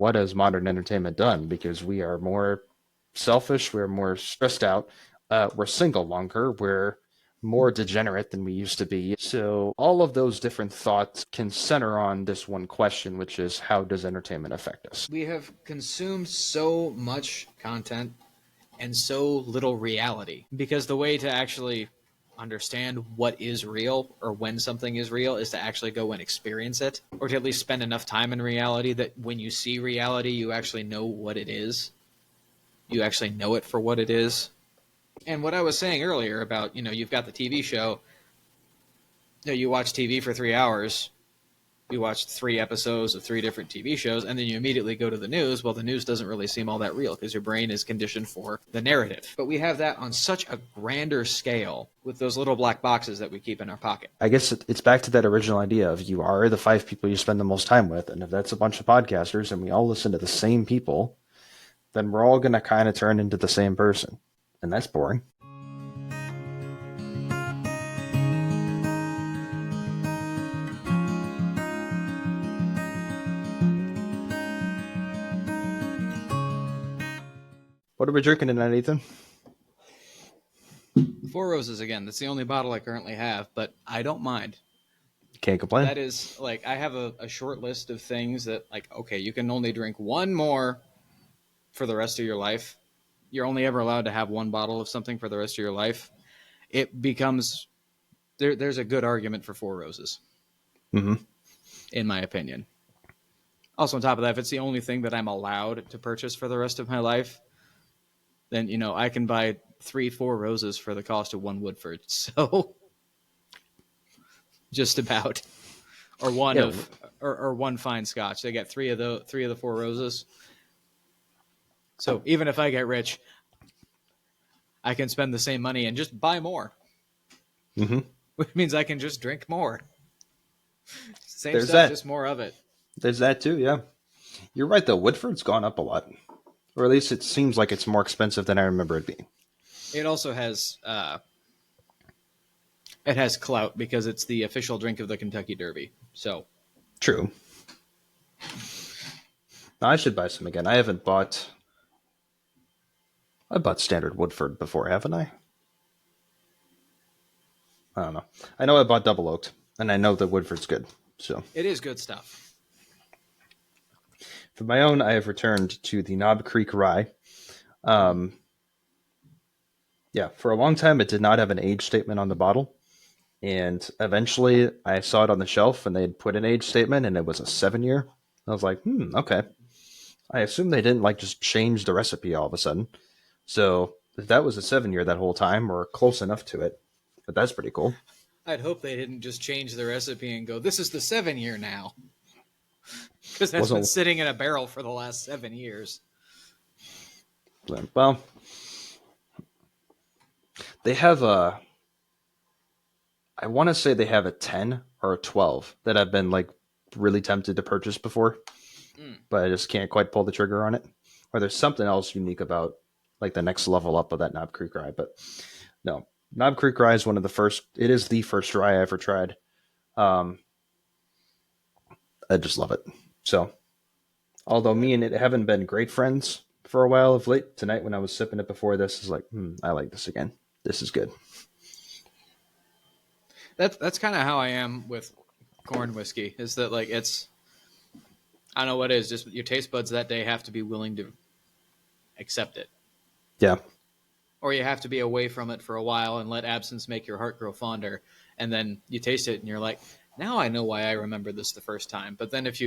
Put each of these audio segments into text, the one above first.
what has modern entertainment done? Because we are more selfish, we're more stressed out, we're single longer, we're more degenerate than we used to be. So all of those different thoughts can center on this one question, which is how does entertainment affect us? We have consumed so much content and so little reality because the way to actually understand what is real or when something is real is to actually go and experience it, or to at least spend enough time in reality that when you see reality, you actually know what it is. You actually know it for what it is. And what I was saying earlier about, you've got the TV show, you watch TV for 3 hours, you watch 3 episodes of 3 different TV shows, and then you immediately go to the news. Well, the news doesn't really seem all that real because your brain is conditioned for the narrative. But we have that on such a grander scale with those little black boxes that we keep in our pocket. I guess it's back to that original idea of you are the 5 people you spend the most time with. And if that's a bunch of podcasters and we all listen to the same people, then we're all going to kind of turn into the same person. And that's boring. What are we drinking tonight, Ethan? Four Roses again. That's the only bottle I currently have, but I don't mind. Can't complain. That is, I have a short list of things that, okay, you can only drink one more for the rest of your life. You're only ever allowed to have one bottle of something for the rest of your life. It becomes, there's a good argument for Four Roses, in my opinion. Also, on top of that, if it's the only thing that I'm allowed to purchase for the rest of my life, then, I can buy 3 Four Roses for the cost of 1 Woodford. So just about, or one or one fine Scotch. They get 3 of the Four Roses. So even if I get rich, I can spend the same money and just buy more. Which means I can just drink more. Same There's stuff, that. just more of it. There's that too, yeah. You're right, though. Woodford's gone up a lot. Or at least it seems like it's more expensive than I remember it being. It also has clout because it's the official drink of the Kentucky Derby. So true. I should buy some again. I bought standard Woodford before, haven't I? I don't know. I know I bought double oaked, and I know that Woodford's good. So it is good stuff. For my own, I have returned to the Knob Creek Rye. Yeah, for a long time, it did not have an age statement on the bottle. And eventually, I saw it on the shelf, and they had put an age statement, and it was a 7-year. I was like, okay. I assume they didn't just change the recipe all of a sudden. So if that was a 7-year that whole time, or close enough to it, but that's pretty cool. I'd hope they didn't just change the recipe and go, this is the 7-year now. Because that's been sitting in a barrel for the last 7 years. Well, they have I want to say they have a 10 or a 12 that I've been really tempted to purchase before, but I just can't quite pull the trigger on it. Or there's something else unique about the next level up of that Knob Creek Rye. But no, Knob Creek Rye is it is the first rye I ever tried. I just love it. So, although me and it haven't been great friends for a while of late, tonight when I was sipping it before this, is I like this again. This is good. That's kind of how I am with corn whiskey. Is that it's, I don't know what it is. Just your taste buds that day have to be willing to accept it. Yeah. Or you have to be away from it for a while and let absence make your heart grow fonder, and then you taste it and you're like, now I know why I remember this the first time. But then it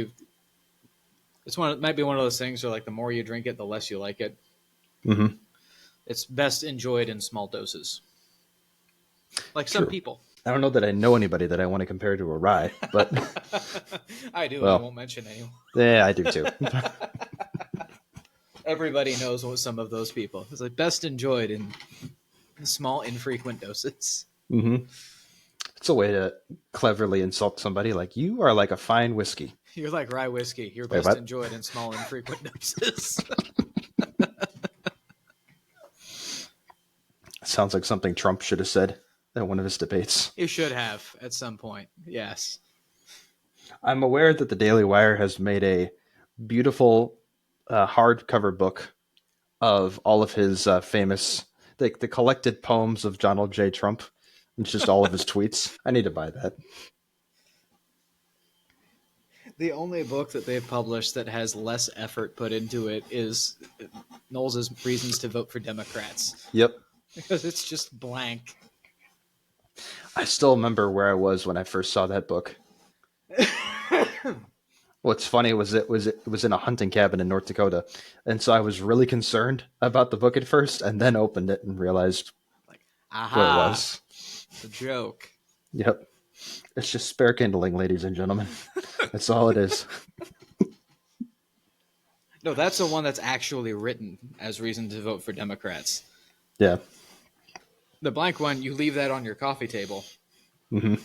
might be one of those things where the more you drink it, the less you like it. Mm-hmm. It's best enjoyed in small doses. Some people. I don't know that I know anybody that I want to compare to a rye, but I do. Well, I won't mention anyone. Yeah, I do too. Everybody knows what some of those people. It's best enjoyed in small, infrequent doses. Mm-hmm. It's a way to cleverly insult somebody. You are like a fine whiskey. You're like rye whiskey. You're best enjoyed in small, infrequent doses. Sounds like something Trump should have said at one of his debates. He should have at some point. Yes. I'm aware that the Daily Wire has made a beautiful hardcover book of all of his famous, like the collected poems of Donald J. Trump. It's just all of his tweets. I need to buy that. The only book that they've published that has less effort put into it is Knowles' Reasons to Vote for Democrats. Yep. Because it's just blank. I still remember where I was when I first saw that book. What's funny was it was in a hunting cabin in North Dakota, and so I was really concerned about the book at first, and then opened it and realized Like, what it aha, was. the joke. Yep, it's just spare kindling, ladies and gentlemen. That's all it is. No, that's the one that's actually written as reason to vote for Democrats. Yeah. The blank one, you leave that on your coffee table. Mm-hmm.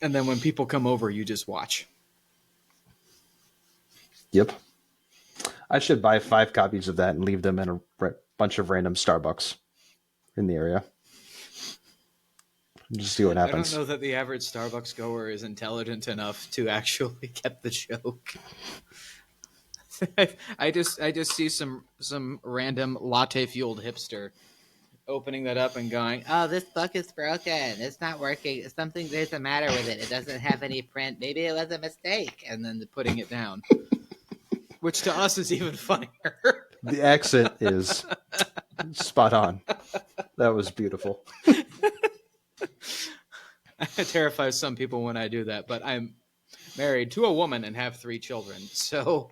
And then when people come over, you just watch. Yep. I should buy 5 copies of that and leave them in a bunch of random Starbucks in the area. Just see what I don't happens. know that the average Starbucks goer is intelligent enough to actually get the joke. I just see some random latte fueled hipster opening that up and going, "Oh, this book is broken. It's not working. Something there's a matter with it. It doesn't have any print. Maybe it was a mistake." And then putting it down, which to us is even funnier. The accent is spot on. That was beautiful. It terrifies some people when I do that, but I'm married to a woman and have 3 children, so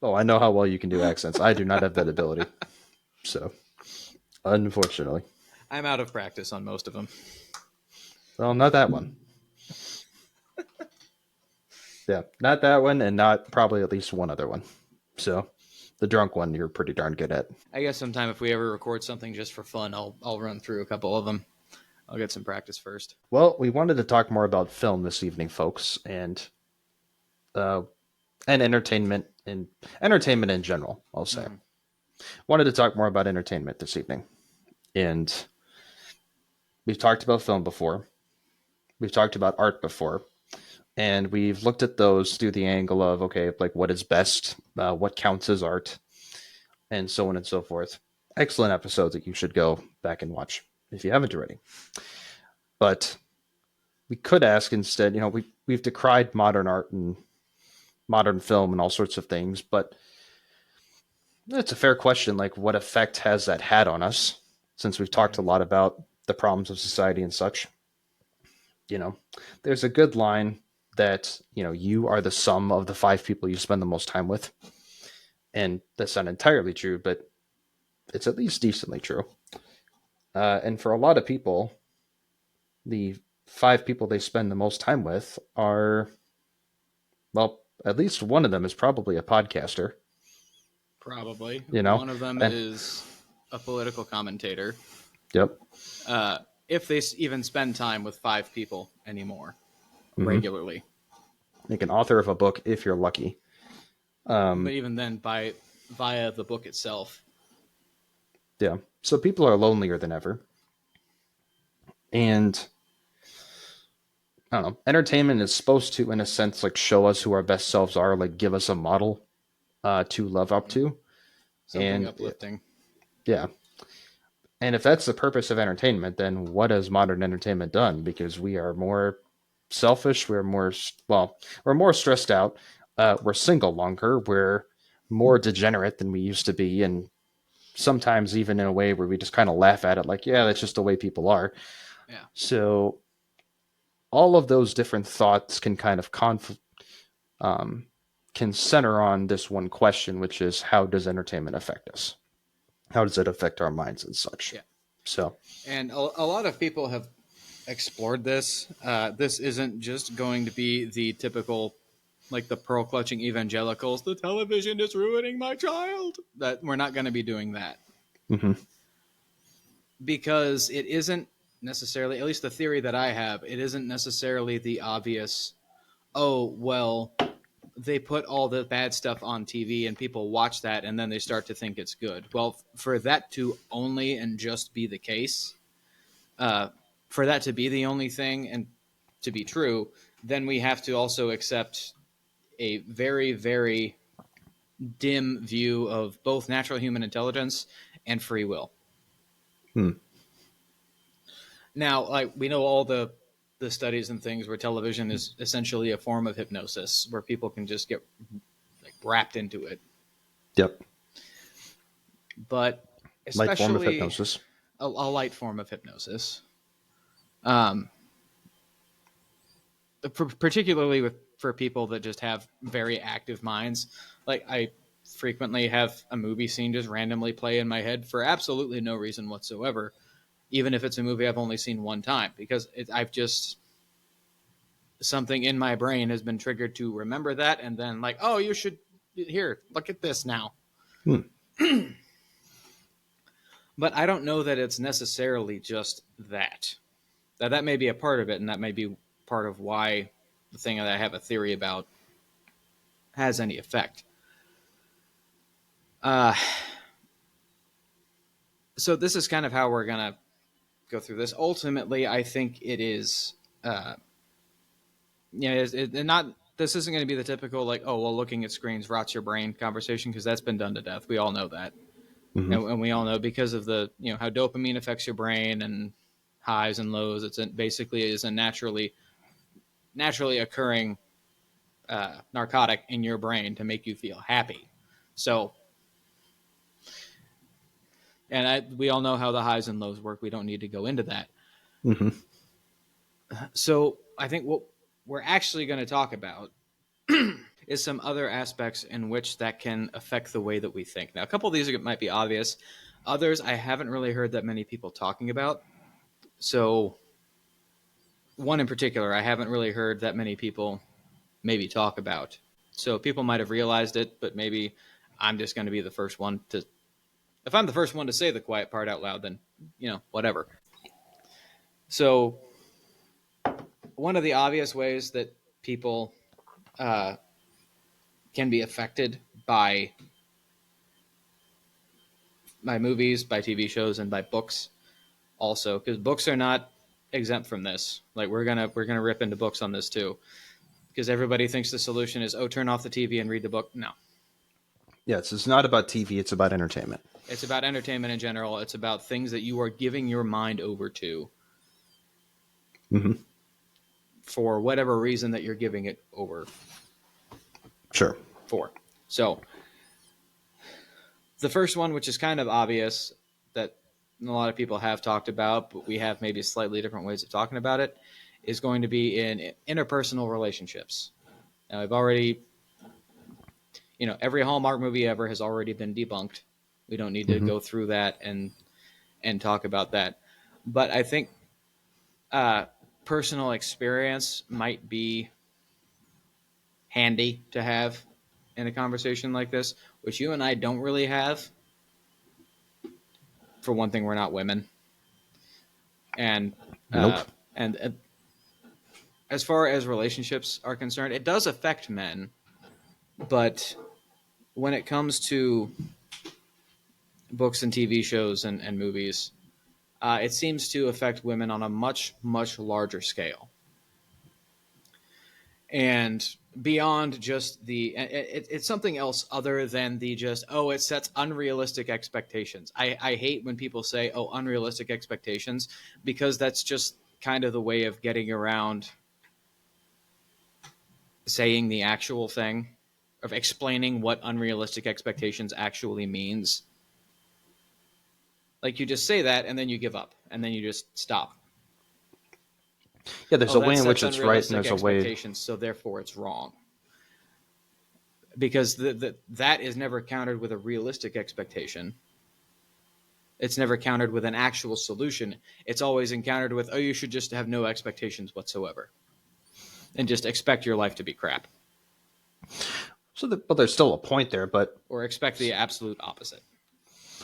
Oh, I know how well you can do accents. I do not have that ability. So, unfortunately. I'm out of practice on most of them. Well, not that one. Yeah, not that one, and not probably at least one other one. So, the drunk one you're pretty darn good at. I guess sometime if we ever record something just for fun, I'll run through a couple of them. I'll get some practice first. Well, we wanted to talk more about film this evening, folks, uh, and entertainment in general. I'll say. Wanted to talk more about entertainment this evening, and we've talked about film before. We've talked about art before, and we've looked at those through the angle of, okay, like what is best, what counts as art, and so on and so forth. Excellent episodes that you should go back and watch if you haven't already. But we could ask instead, we've decried modern art and modern film and all sorts of things, but it's a fair question. Like, what effect has that had on us? Since we've talked a lot about the problems of society and such, there's a good line that you are the sum of the 5 people you spend the most time with, and that's not entirely true, but it's at least decently true. And for a lot of people, the 5 people they spend the most time with are, well, at least one of them is probably a podcaster. Probably. You know, One of them and is a political commentator. yep, If they even spend time with 5 people anymore regularly. like an author of a book if you're lucky. But even then, via the book itself. Yeah, so people are lonelier than ever, and I don't know. Entertainment is supposed to, in a sense, like show us who our best selves are, like give us a model to love up to, Something and uplifting. yeah. And if that's the purpose of entertainment, then what has modern entertainment done? Because we are more selfish. We're more stressed out. We're single longer. We're more degenerate than we used to be, and sometimes even in a way where we just kind of laugh at it, like, yeah, that's just the way people are. Yeah. So all of those different thoughts can kind of can center on this one question, which is how does entertainment affect us? How does it affect our minds and such? Yeah. So, and a lot of people have explored this. This isn't just going to be the typical, like the pearl clutching evangelicals. The television is ruining my child. That we're not going to be doing that because it isn't necessarily, at least the theory that I have, it isn't necessarily the obvious. Oh well, they put all the bad stuff on TV and people watch that and then they start to think it's good. Well, for that to only and just be the case, for that to be the only thing and to be true, then we have to also accept a very, very dim view of both natural human intelligence and free will. Hmm. Now, like we know all the studies and things where television is essentially a form of hypnosis, where people can just get like wrapped into it. Yep. But Light form of especially hypnosis. a light form of hypnosis, um, particularly for people that just have very active minds. Like I frequently have a movie scene just randomly play in my head for absolutely no reason whatsoever, even if it's a movie I've only seen one time, because I've just something in my brain has been triggered to remember that, and then like, oh, you should here look at this now. Hmm. But I don't know that it's necessarily just that. That may be a part of it, and that may be part of why the thing that I have a theory about has any effect. Uh, so this is kind of how we're gonna go through this. Ultimately, I think it is, not. This isn't going to be the typical like, oh well, looking at screens rots your brain conversation, because that's been done to death. We all know that, Mm-hmm. and we all know because of the how dopamine affects your brain and highs and lows. It's basically is a naturally occurring narcotic in your brain to make you feel happy. So, and we all know how the highs and lows work. We don't need to go into that. Mm-hmm. So, I think what we're actually going to talk about is some other aspects in which that can affect the way that we think. Now, a couple of these might be obvious. Others I haven't really heard that many people talking about. So, one in particular, I haven't really heard that many people maybe talk about. So, people might have realized it, but maybe I'm just going to be the first one to. If I'm the first one to say the quiet part out loud, then, whatever. So, one of the obvious ways that people uh, can be affected by movies, by TV shows, and by books also, because books are not exempt from this. Like we're gonna rip into books on this too, because everybody thinks the solution is, oh, turn off the TV and read the book. No, Yes, it's not about TV. It's about entertainment. it's about entertainment in general. It's about things that you are giving your mind over to Mm-hmm. for whatever reason that you're giving it over Sure. for. So the first one, which is kind of obvious, that a lot of people have talked about, but we have maybe slightly different ways of talking about it, is going to be in interpersonal relationships. Now, I've already, every Hallmark movie ever has already been debunked. We don't need to Mm-hmm. go through that and talk about that. But I think uh, personal experience might be handy to have in a conversation like this, which you and I don't really have. For one thing, we're not women, and Nope. uh, and as far as relationships are concerned, it does affect men, but when it comes to books and TV shows and movies, it seems to affect women on a much, much larger scale. And beyond just it's something else other than the just, oh, it sets unrealistic expectations. I hate when people say, oh, unrealistic expectations, because that's just kind of the way of getting around saying the actual thing, of explaining what unrealistic expectations actually means. Like you just say that and then you give up and then you just stop. Yeah, there's Oh, a way that in which sets it's right, and unrealistic there's a way. expectations, so therefore it's wrong. Because that is never countered with a realistic expectation. It's never countered with an actual solution. It's always encountered with, oh, you should just have no expectations whatsoever and just expect your life to be crap, But there's still a point there. But or expect the absolute opposite.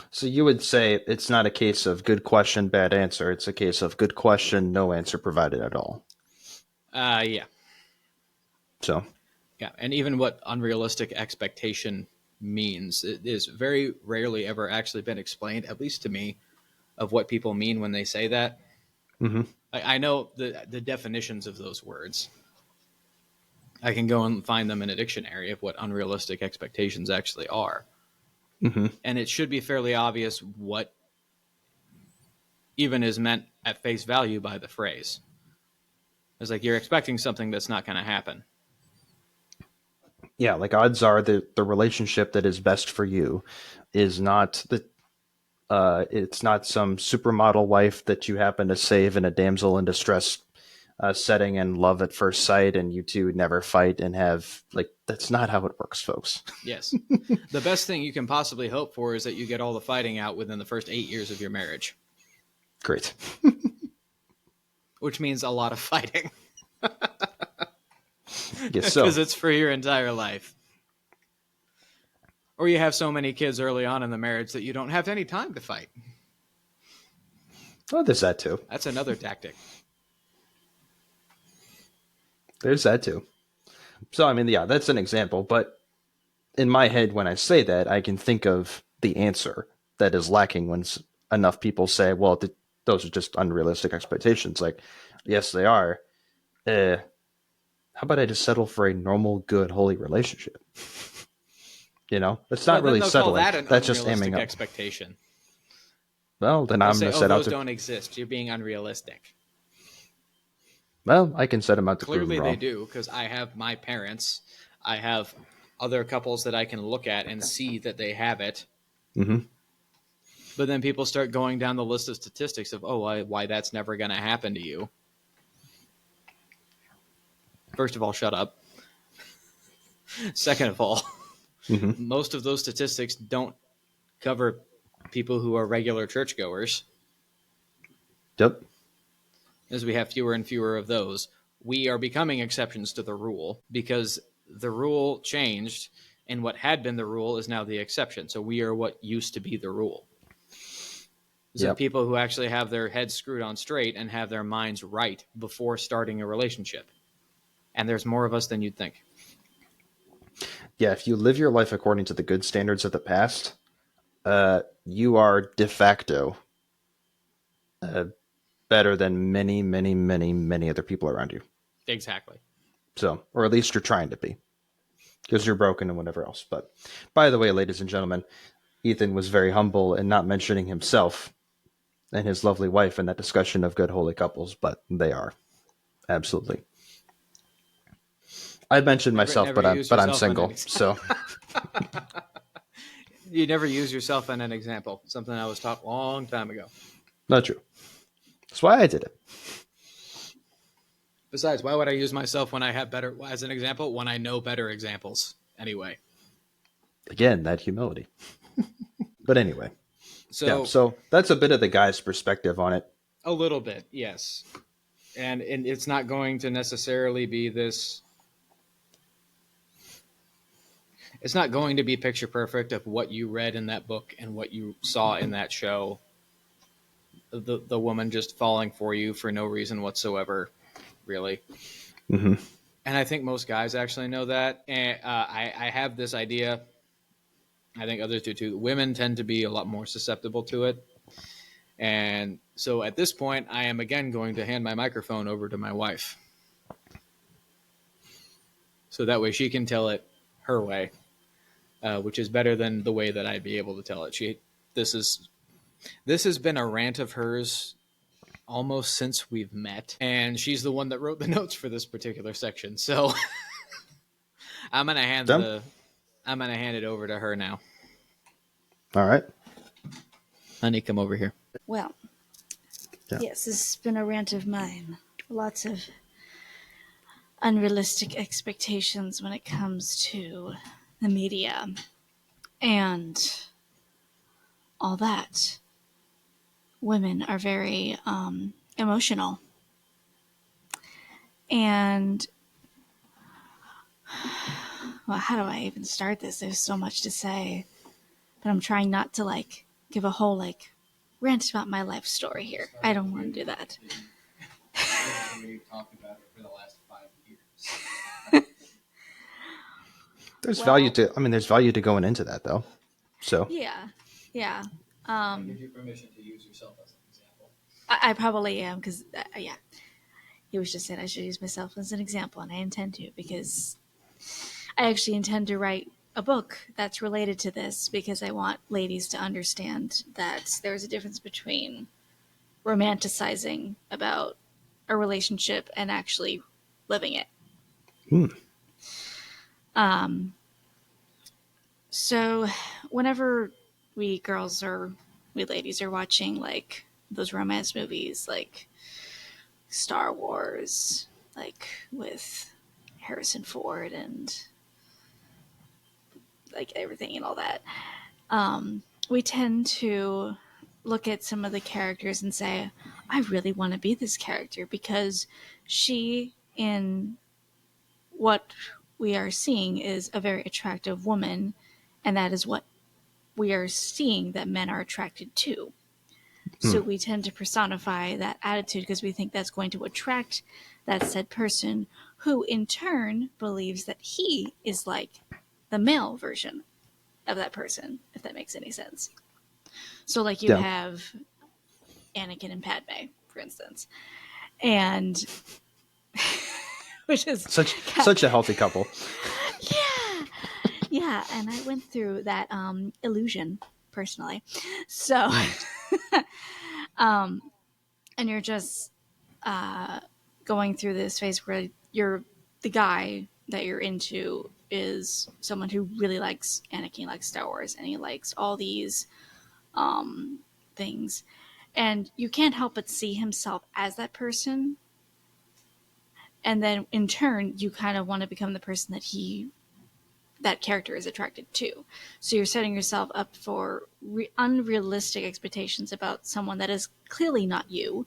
so you would say it's not a case of good question, bad answer. It's a case of good question, no answer provided at all. Yeah. So, Yeah, and even what unrealistic expectation means, it is very rarely ever actually been explained, at least to me, of what people mean when they say that. mm-hmm. I know the definitions of those words, I can go and find them in a dictionary of what unrealistic expectations actually are. Mm-hmm. And it should be fairly obvious what even is meant at face value by the phrase. It's like you're expecting something that's not going to happen. Yeah, like odds are that the relationship that is best for you is not the it's not some supermodel wife that you happen to save in a damsel in distress setting and love at first sight, and you two never fight and have like that's not how it works, folks. Yes. The best thing you can possibly hope for is that you get all the fighting out within the first 8 years of your marriage, Great. which means a lot of fighting Yes, so because it's for your entire life. Or you have so many kids early on in the marriage that you don't have any time to fight. well, there's that too. That's another tactic. There's that too. So I mean, yeah, that's an example. But in my head, when I say that, I can think of the answer that is lacking when enough people say, "Well, those are just unrealistic expectations." Like, yes, they are. How about I just settle for a normal, good, holy relationship? You know, it's Well, not then really they'll call settling. that an That's just aiming unrealistic up. expectation. Well, then They'll I'm say, going to oh, set out those to. don't exist. You're being unrealistic. Well, I can set them out to prove Clearly them they wrong. do, because I have my parents. I have other couples that I can look at and see that they have it. Mm-hmm. But then people start going down the list of statistics of, oh, why that's never going to happen to you. First of all, shut up. Second of all, Mm-hmm. most of those statistics don't cover people who are regular churchgoers. Yep. As we have fewer and fewer of those, we are becoming exceptions to the rule because the rule changed, and what had been the rule is now the exception. So we are what used to be the rule. So Yep. people who actually have their heads screwed on straight and have their minds right before starting a relationship. And there's more of us than you'd think. Yeah. If you live your life according to the good standards of the past, you are de facto uh, better than many, many, many, many other people around you. Exactly. So, or at least you're trying to be, because you're broken and whatever else. But by the way, ladies and gentlemen, Ethan was very humble in not mentioning himself and his lovely wife in that discussion of good holy couples, but they are absolutely. I mentioned myself, Never use but I'm yourself on an single, example. so You never use yourself on an example. Something I was taught a long time ago. not true. That's why I did it. Besides, why would I use myself when I have better, as an example, when I know better examples anyway? Again, that humility. But anyway, yeah. So So that's a bit of the guy's perspective on it. a little bit, yes. And it's not going to necessarily be this. It's not going to be picture perfect of what you read in that book and what you saw in that show. The woman just falling for you for no reason whatsoever, really. Mm-hmm. And I think most guys actually know that. And I have this idea. I think others do too. Women tend to be a lot more susceptible to it. And so at this point, I am again going to hand my microphone over to my wife. So that way she can tell it her way, which is better than the way that I'd be able to tell it. This has been a rant of hers almost since we've met, and she's the one that wrote the notes for this particular section. So I'm gonna hand Done. it over to her now. All right. Honey, come over here. Well, Yeah. yes, this has been a rant of mine. Lots of unrealistic expectations when it comes to the media and all that. Women are very emotional. And, well, how do I even start this? There's so much to say. But I'm trying not to, give a whole, rant about my life story here. I don't want to do that. We've talked about it for the last 5 years. There's Well- value to. I mean, there's value to going into that though. So Yeah. I give you permission to use yourself as an example. I probably am because, yeah. he was just saying I should use myself as an example, and I intend to, because I actually intend to write a book that's related to this, because I want ladies to understand that there's a difference between romanticizing about a relationship and actually living it. So whenever we ladies are watching like those romance movies like Star Wars, like with Harrison Ford and like everything and all that, we tend to look at some of the characters and say, I really want to be this character because she, in what we are seeing, is a very attractive woman, and that is what we are seeing that men are attracted to. So we tend to personify that attitude because we think that's going to attract that said person, who in turn believes that he is like the male version of that person, if that makes any sense. So like you Yeah. have Anakin and Padme, for instance, and which is Such a healthy couple. yeah, and I went through that illusion personally. So and you're just going through this phase where the guy that you're into is someone who really likes Anakin, likes Star Wars, and he likes all these things, and you can't help but see himself as that person, and then in turn you kind of want to become the person that character is attracted to. So you're setting yourself up for unrealistic expectations about someone that is clearly not you.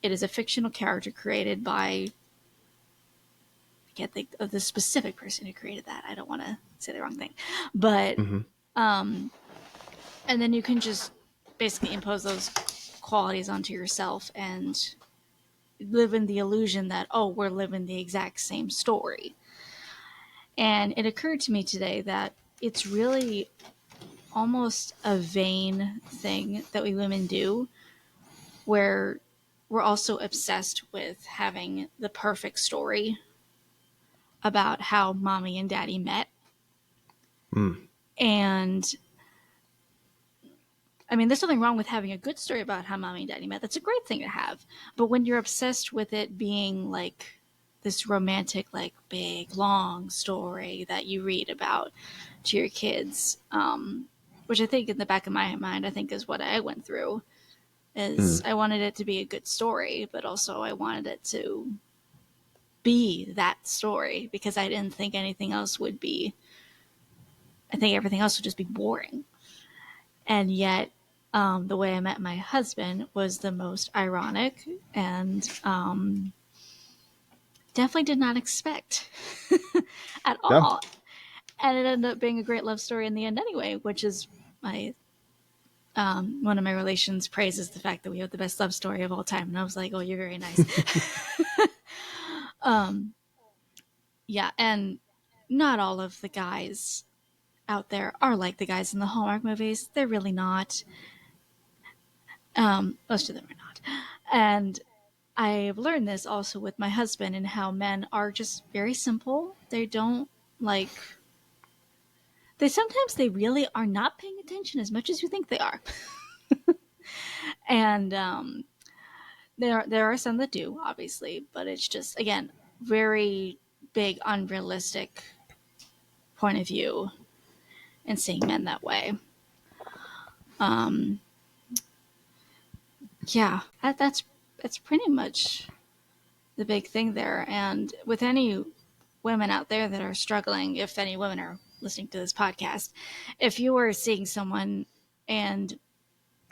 It is a fictional character created by, I can't think of the specific person who created that. I don't want to say the wrong thing. But, and then you can just basically impose those qualities onto yourself and live in the illusion that, oh, we're living the exact same story. And it occurred to me today that it's really almost a vain thing that we women do, where we're also obsessed with having the perfect story about how mommy and daddy met. And I mean, there's nothing wrong with having a good story about how mommy and daddy met. That's a great thing to have. But when you're obsessed with it being like this romantic, like big, long story that you read about to your kids, which I think in the back of my mind, I think is what I went through, is I wanted it to be a good story, but also I wanted it to be that story because I didn't think anything else would be. I think everything else would just be boring. And yet, the way I met my husband was the most ironic and definitely did not expect at Yeah. all. And it ended up being a great love story in the end anyway, which is my one of my relations praises the fact that we have the best love story of all time. And I was like, oh, you're very nice. Yeah, and not all of the guys out there are like the guys in the Hallmark movies. They're really not. Most of them are not. And I've learned this also with my husband and how men are just very simple. They don't like. They really are not paying attention as much as you think they are. And there are some that do, obviously, but it's just again very big unrealistic point of view and seeing men that way. Yeah, that's pretty much the big thing there. And with any women out there that are struggling, if any women are listening to this podcast, if you are seeing someone and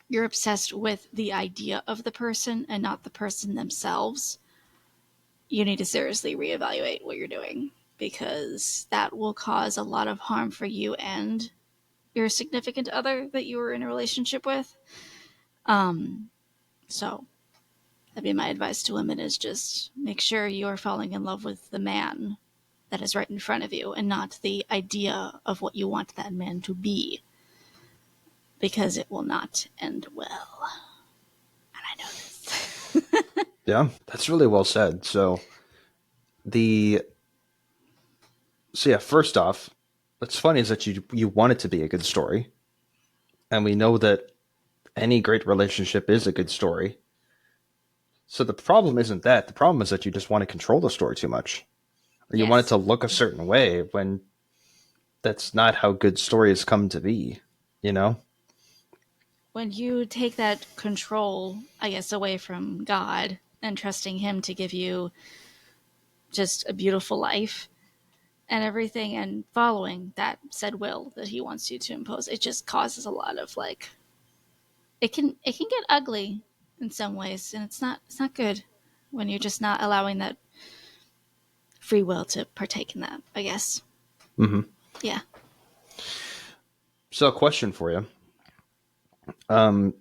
you're obsessed with the idea of the person and not the person themselves, you need to seriously reevaluate what you're doing, because that will cause a lot of harm for you and your significant other that you were in a relationship with. So that'd be my advice to women, is just make sure you're falling in love with the man that is right in front of you and not the idea of what you want that man to be, because it will not end well. And I know this. Yeah, that's really well said. The first off, what's funny is that you want it to be a good story, and we know that any great relationship is a good story. So the problem isn't that. The problem is that you just want to control the story too much, or you want it Yes. to look a certain way when that's not how good stories come to be. You know? When you take that control, I guess, away from God and trusting Him to give you just a beautiful life and everything and following that said will that He wants you to impose, it just causes a lot of like it can get ugly in some ways, and it's not good when you're just not allowing that free will to partake in that, I guess. Mm-hmm. Yeah. So, a question for you: um,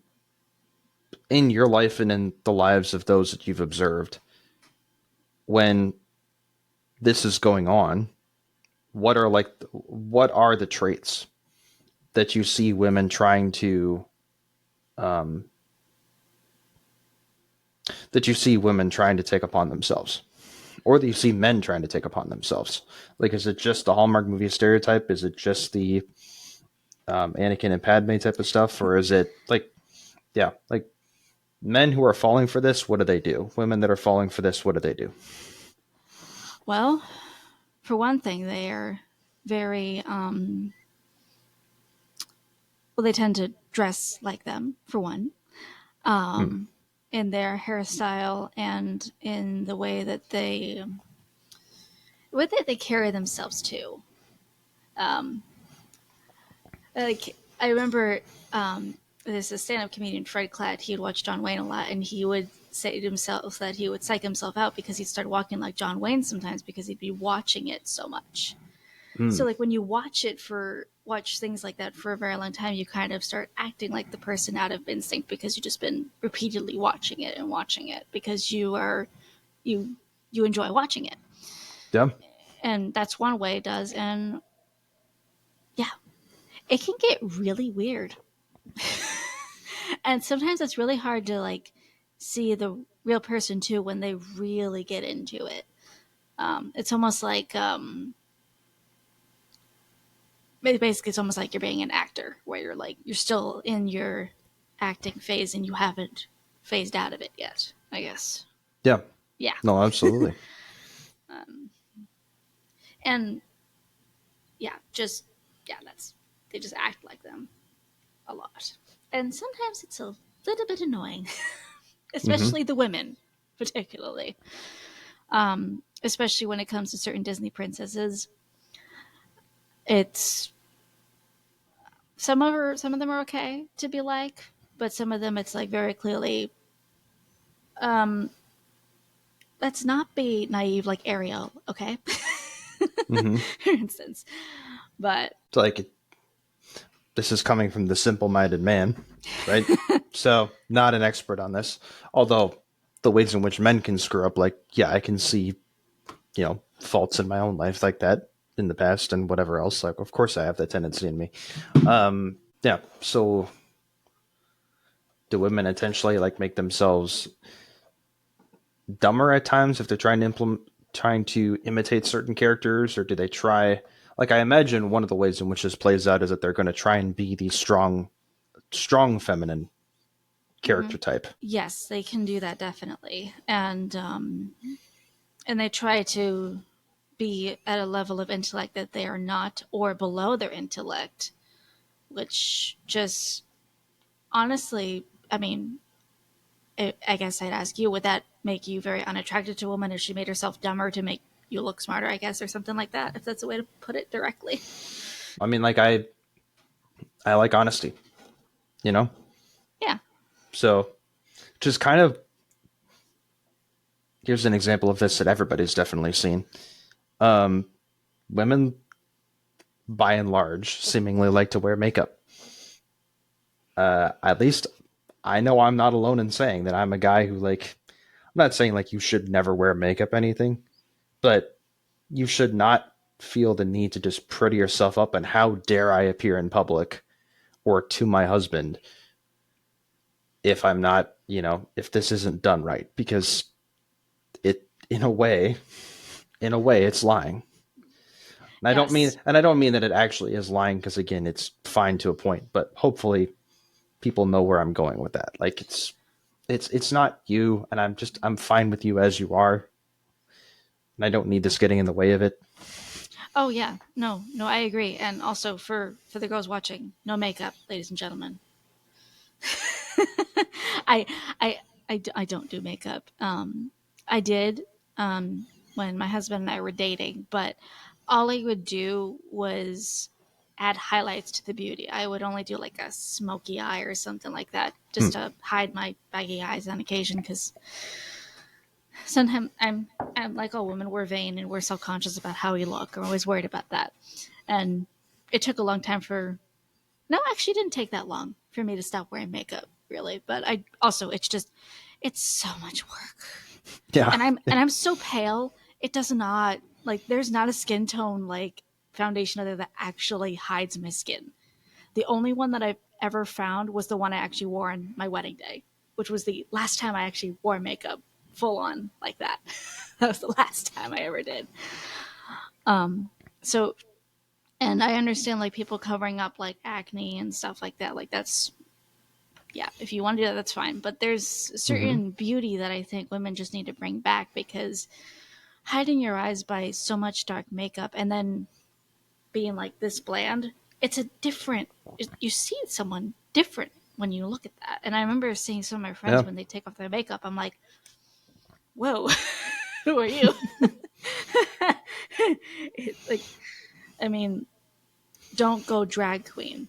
in your life and in the lives of those that you've observed, when this is going on, what are the traits that you see women trying to um, take upon themselves, or that you see men trying to take upon themselves? Like, is it just the Hallmark movie stereotype? Is it just the Anakin and Padme type of stuff, or is it like, yeah, like men who are falling for this? What do they do? Women that are falling for this, what do they do? Well, for one thing, they are very well, they tend to dress like them, for one, Hmm. in their hairstyle and in the way that they carry themselves too. Um, like I remember, there's a stand-up comedian, Fred Klatt. He would watch John Wayne a lot, and he would say to himself that he would psych himself out because he'd start walking like John Wayne sometimes because he'd be watching it so much. Hmm. So like when you watch things like that for a very long time, you kind of start acting like the person out of instinct because you've just been repeatedly watching it because you you enjoy watching it. Yeah. And that's one way it does. And yeah, it can get really weird. And sometimes it's really hard to like see the real person too when they really get into it. It's almost like basically it's almost like you're being an actor where you're still in your acting phase and you haven't phased out of it yet, I guess. Yeah. Yeah. No, absolutely. And yeah, that's they just act like them a lot. And sometimes it's a little bit annoying, Hmm. especially the women, particularly. Especially when it comes to certain Disney princesses. It's some of them are okay to be like, but some of them it's like very clearly let's not be naive like Ariel, okay? Hmm. For instance. But It's like, this is coming from the simple-minded man, right? So, not an expert on this. Although the ways in which men can screw up, like, yeah, I can see, faults in my own life like that in the past and whatever else. Like, of course, I have that tendency in me. Yeah. So, do women intentionally like make themselves dumber at times if they're trying to imitate certain characters, or do they try? Like, I imagine one of the ways in which this plays out is that they're going to try and be the strong feminine character type. yes, they can do that definitely. And they try to be at a level of intellect that they are not or below their intellect, which just honestly, I mean, I guess I'd ask you, would that make you very unattracted to a woman if she made herself dumber to make you look smarter, I guess, or something like that, if that's a way to put it directly? I mean, like, I like honesty, you know. Yeah. So, just kind of, here's an example of this that everybody's definitely seen. Um, Women, by and large, seemingly like to wear makeup. At least I know I'm not alone in saying that I'm a guy who, like, I'm not saying like you should never wear makeup anything, but you should not feel the need to just pretty yourself up, and how dare I appear in public or to my husband if I'm not, if this isn't done right, because in a way, it's lying. And Yes. I don't mean that it actually is lying, because again, it's fine to a point, but hopefully people know where I'm going with that. Like it's not you, and I'm fine with you as you are, and I don't need this getting in the way of it. Oh yeah. No, no, I agree. And also for the girls watching, no makeup, ladies and gentlemen. I I I don't do makeup. I did when my husband and I were dating, but all I would do was add highlights to the beauty. I would only do like a smoky eye or something like that, Hmm. just to hide my baggy eyes on occasion. Because sometimes I'm like all women, we're vain and we're self conscious about how we look. We're always worried about that, and it took a long time for no, actually, it didn't take that long for me to stop wearing makeup, really. But I also, it's just, it's so much work, Yeah. and I'm so pale. It does not like there's not a skin tone like foundation other that actually hides my skin. The only one that I've ever found was the one I actually wore on my wedding day, which was the last time I actually wore makeup full on like that. That was the last time I ever did. So, and I understand like people covering up like acne and stuff like that. Like that's yeah, if you want to do that, that's fine. But there's a Hmm. certain beauty that I think women just need to bring back because hiding your eyes by so much dark makeup and then being like this bland, it's a different, you see someone different when you look at that. And I remember seeing some of my friends Yeah. when they take off their makeup, I'm like, whoa, who are you? Like, I mean, don't go drag queen.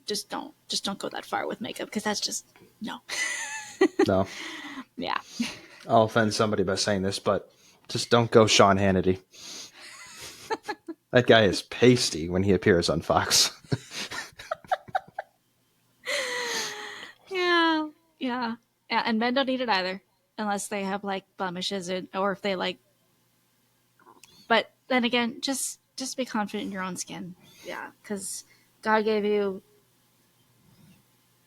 Just don't go that far with makeup because that's just, no. No, Yeah. I'll offend somebody by saying this, but just don't go Sean Hannity. That guy is pasty when he appears on Fox. Yeah, yeah, yeah. And men don't need it either, unless they have like blemishes or if they like. But then again, just be confident in your own skin. Yeah, because God gave you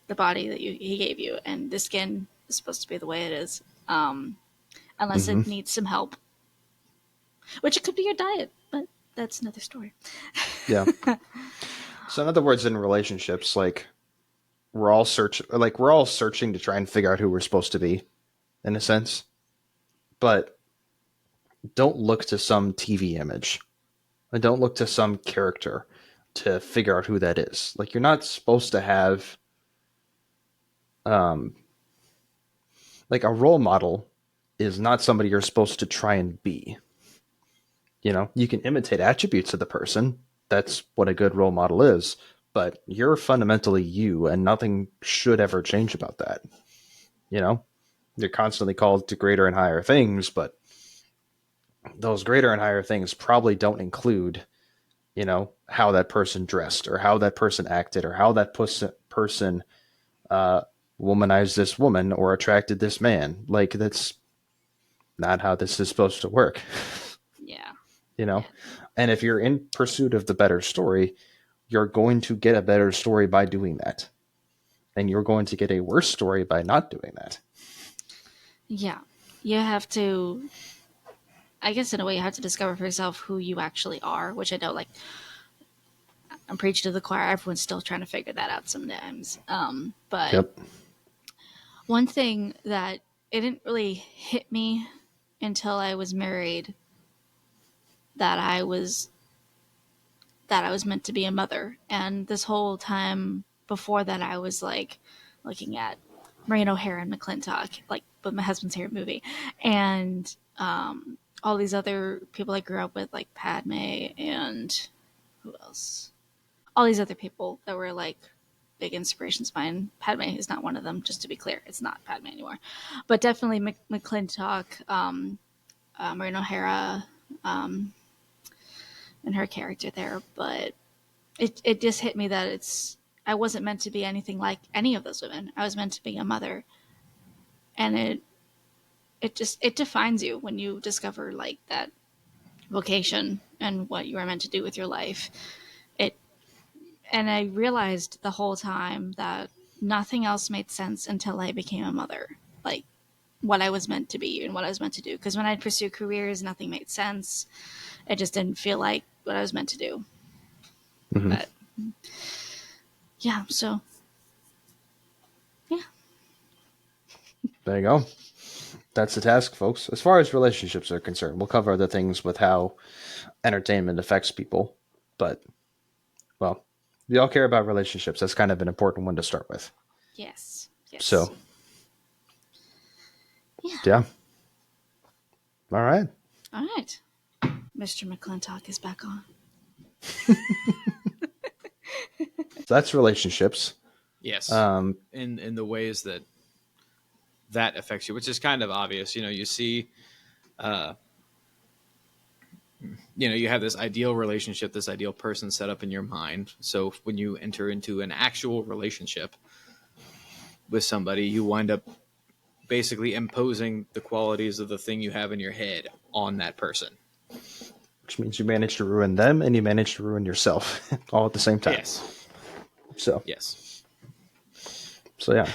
the body that He gave you, and the skin is supposed to be the way it is. Unless Hmm. it needs some help, which it could be your diet, but that's another story. Yeah. So in other words, in relationships, like we're all searching to try and figure out who we're supposed to be, in a sense. But don't look to some TV image. And don't look to some character to figure out who that is. Like you're not supposed to have um like a role model is not somebody you're supposed to try and be. You know, you can imitate attributes of the person. That's what a good role model is. But you're fundamentally you, and nothing should ever change about that. You know, you're constantly called to greater and higher things, but those greater and higher things probably don't include, you know, how that person dressed or how that person acted or how that person uh, womanized this woman or attracted this man. Like, that's not how this is supposed to work, Yeah, you know? yeah, And if you're in pursuit of the better story, you're going to get a better story by doing that. And you're going to get a worse story by not doing that. yeah. You have to. I guess in a way, you have to discover for yourself who you actually are, which I know, like I'm preaching to the choir. Everyone's still trying to figure that out sometimes. But Yep. one thing that it didn't really hit me until I was married that I was meant to be a mother, and this whole time before that, I was like looking at Maureen O'Hara and McClintock, like with my husband's favorite movie, and all these other people I grew up with, like Padme and who else? All these other people that were like big inspirations of mine. Padme is not one of them, just to be clear. It's not Padme anymore. But definitely McClintock, Maureen O'Hara, and her character there. But it just hit me that I wasn't meant to be anything like any of those women. I was meant to be a mother. And it defines you when you discover like that vocation and what you are meant to do with your life. It and I realized the whole time that nothing else made sense until I became a mother. Like what I was meant to be and what I was meant to do. Because when I'd pursue careers, nothing made sense. It just didn't feel like what I was meant to do. Mm-hmm. But yeah, so yeah. There you go. That's the task, folks. As far as relationships are concerned, we'll cover other things with how entertainment affects people. But, well, we all care about relationships. That's kind of an important one to start with. Yes. Yes. So, yeah. yeah. All right. All right. Mr. McClintock is back on. So that's relationships. Yes. Um, In the ways that affects you, which is kind of obvious. You see, you have this ideal relationship, this ideal person set up in your mind. So when you enter into an actual relationship with somebody, you wind up basically imposing the qualities of the thing you have in your head on that person. which means you manage to ruin them and you manage to ruin yourself all at the same time. Yes. So, Yes. yeah.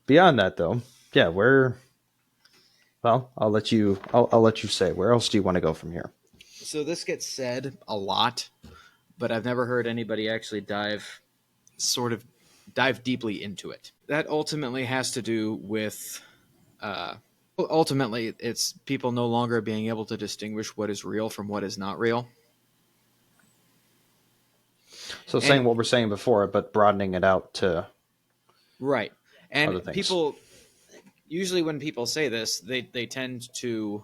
Beyond that, though, yeah, well, I'll let you say, where else do you want to go from here? So this gets said a lot, but I've never heard anybody actually dive deeply into it. That ultimately has to do with ultimately it's people no longer being able to distinguish what is real from what is not real. So And saying what we're saying before, but broadening it out to right. And other things. people usually when people say this, they tend to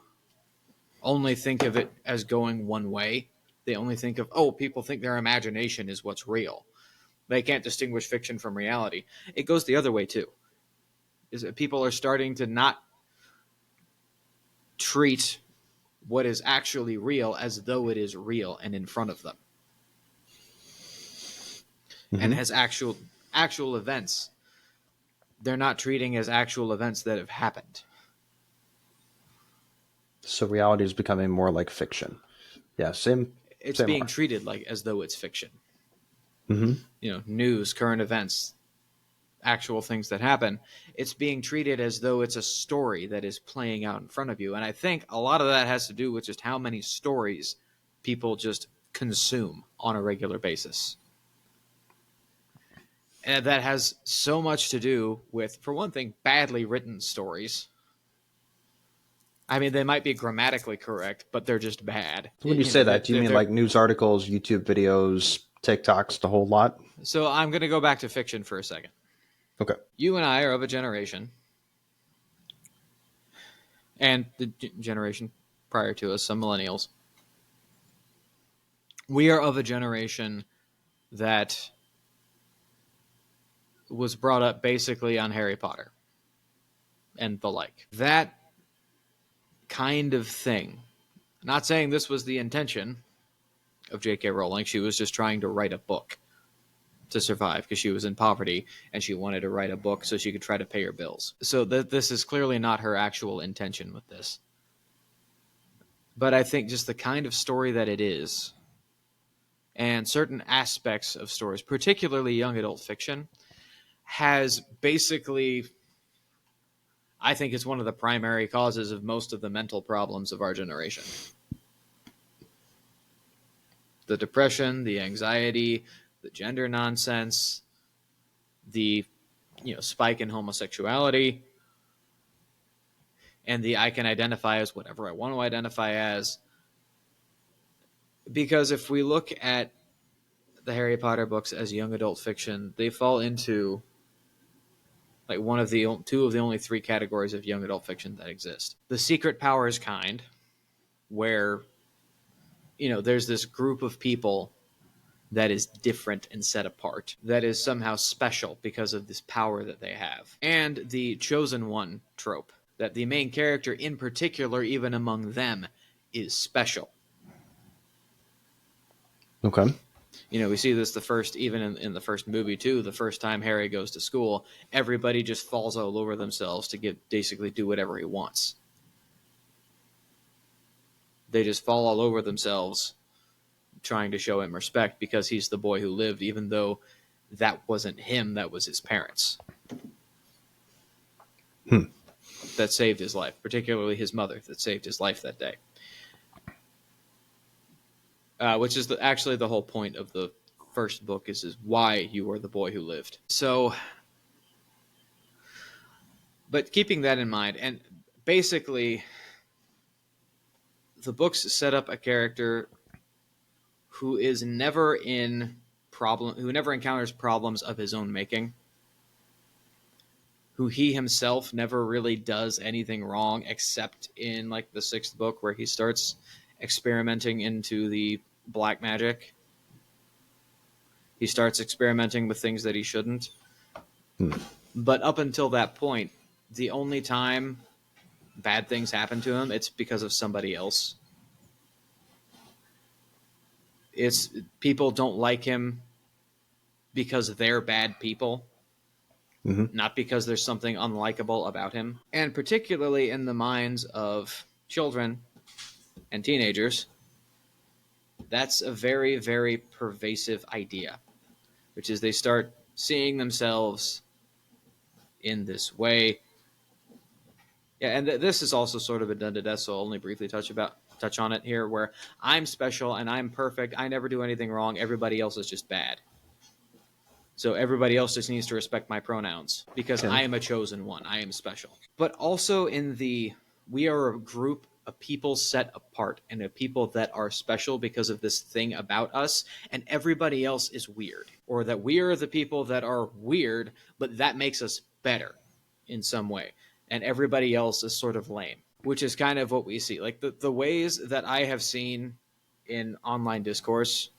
only think of it as going one way. They only think of, oh, people think their imagination is what's real. They can't distinguish fiction from reality. It goes the other way too. Is that people are starting to not treat what is actually real as though it is real and in front of them. Mm-hmm. And as actual events, they're not treating as actual events that have happened. So reality is becoming more like fiction. Yeah, same. It's Same being more. treated like as though it's fiction. Mm-hmm. News, current events, actual things that happen. It's being treated as though it's a story that is playing out in front of you. And I think a lot of that has to do with just how many stories people just consume on a regular basis. And that has so much to do with, for one thing, badly written stories. I mean, they might be grammatically correct, but they're just bad. So when you say that, do you mean like news articles, YouTube videos, TikToks, the whole lot? So I'm going to go back to fiction for a second. Okay. You and I are of a generation, and the generation prior to us, some millennials. We are of a generation that was brought up basically on Harry Potter and the like. That kind of thing. Not saying this was the intention of J.K. Rowling. She was just trying to write a book to survive because she was in poverty and she wanted to write a book so she could try to pay her bills. So this is clearly not her actual intention with this. But I think just the kind of story that it is, and certain aspects of stories, particularly young adult fiction, has basically, I think it's one of the primary causes of most of the mental problems of our generation. The depression, the anxiety, the gender nonsense, the spike in homosexuality, and the I can identify as whatever I want to identify as. Because if we look at the Harry Potter books as young adult fiction, they fall into like two of the only three categories of young adult fiction that exist. The secret powers kind, where there's this group of people that is different and set apart, that is somehow special because of this power that they have. And the chosen one trope, that the main character in particular, even among them, is special. Okay. We see this even in the first movie too. The first time Harry goes to school, everybody just falls all over themselves to basically do whatever he wants. They just fall all over themselves trying to show him respect because he's the boy who lived, even though that wasn't him, that was his parents. that saved his life, particularly his mother that saved his life that day. Which is actually the whole point of the first book is why you are the boy who lived. So, but keeping that in mind, and basically the books set up a character who is never who never encounters problems of his own making, who he himself never really does anything wrong, except in like the 6th book where he starts experimenting into the black magic. He starts experimenting with things that he shouldn't. But up until that point, the only time bad things happen to him, it's because of somebody else. It's people don't like him because they're bad people, not because there's something unlikable about him. And particularly in the minds of children and teenagers, that's a very, very pervasive idea, which is they start seeing themselves in this way. Yeah, and this is also sort of been done to death, so I'll only briefly touch on it here, where I'm special and I'm perfect. I never do anything wrong. Everybody else is just bad. So everybody else just needs to respect my pronouns because I am a chosen one. I am special. But also we are a group of people set apart and a people that are special because of this thing about us, and everybody else is weird. Or that we are the people that are weird, but that makes us better in some way. And everybody else is sort of lame, which is kind of what we see. Like the ways that I have seen in online discourse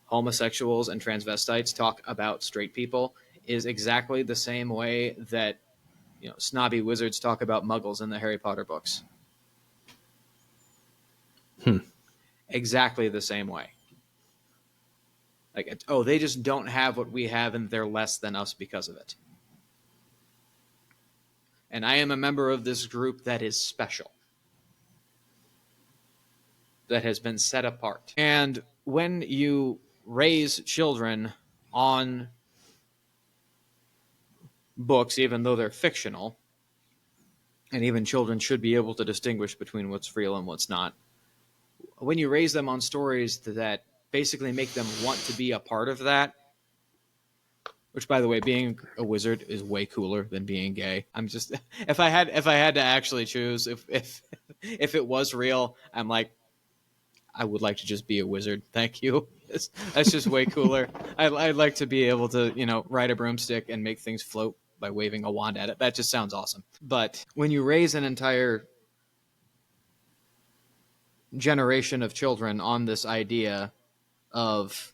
homosexuals and transvestites talk about straight people is exactly the same way that snobby wizards talk about muggles in the Harry Potter books. Exactly the same way. Like, oh, they just don't have what we have and they're less than us because of it. And I am a member of this group that is special, that has been set apart. And when you raise children on books, even though they're fictional, and even children should be able to distinguish between what's real and what's not, when you raise them on stories that basically make them want to be a part of that, which, by the way, being a wizard is way cooler than being gay. I'm just if I had to actually choose, if it was real, I'm like, I would like to just be a wizard. Thank you. That's just way cooler. I'd like to be able to, ride a broomstick and make things float by waving a wand at it. That just sounds awesome. But when you raise an entire generation of children on this idea of,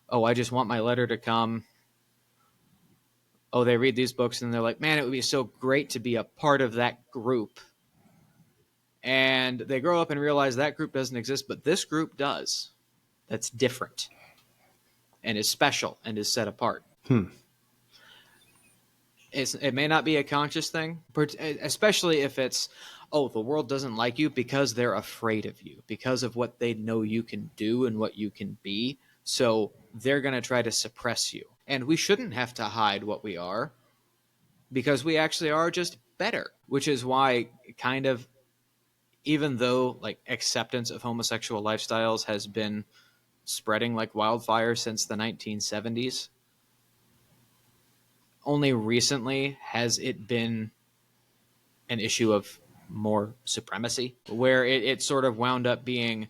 oh, I just want my letter to come. Oh, they read these books and they're like, man, it would be so great to be a part of that group. And they grow up and realize that group doesn't exist, but this group does. That's different and is special and is set apart. It may not be a conscious thing, especially if it's, oh, the world doesn't like you because they're afraid of you, because of what they know you can do and what you can be. So they're going to try to suppress you. And we shouldn't have to hide what we are because we actually are just better, which is why kind of, even though like acceptance of homosexual lifestyles has been spreading like wildfire since the 1970s, only recently has it been an issue of more supremacy, where it sort of wound up being,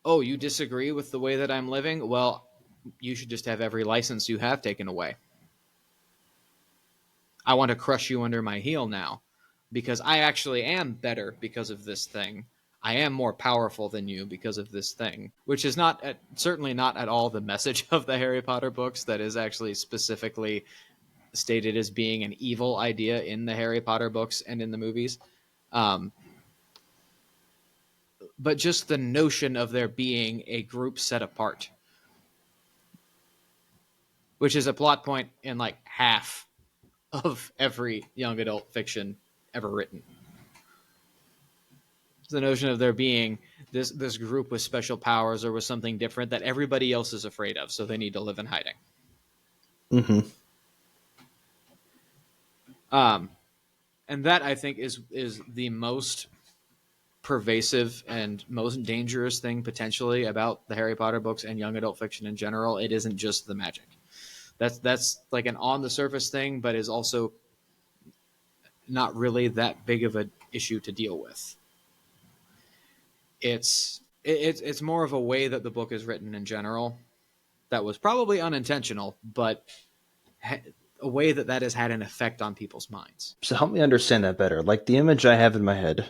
oh, you disagree with the way that I'm living? Well, you should just have every license you have taken away. I want to crush you under my heel now because I actually am better because of this thing. I am more powerful than you because of this thing, which is certainly not at all the message of the Harry Potter books. That is actually specifically stated as being an evil idea in the Harry Potter books and in the movies. But just the notion of there being a group set apart, which is a plot point in like half of every young adult fiction ever written. The notion of there being this group with special powers or with something different that everybody else is afraid of, so they need to live in hiding. And that, I think, is the most pervasive and most dangerous thing potentially about the Harry Potter books and young adult fiction in general. It isn't just the magic. That's like an on the surface thing, but is also not really that big of an issue to deal with. It's more of a way that the book is written in general that was probably unintentional, but a way that has had an effect on people's minds. So help me understand that better. Like the image I have in my head,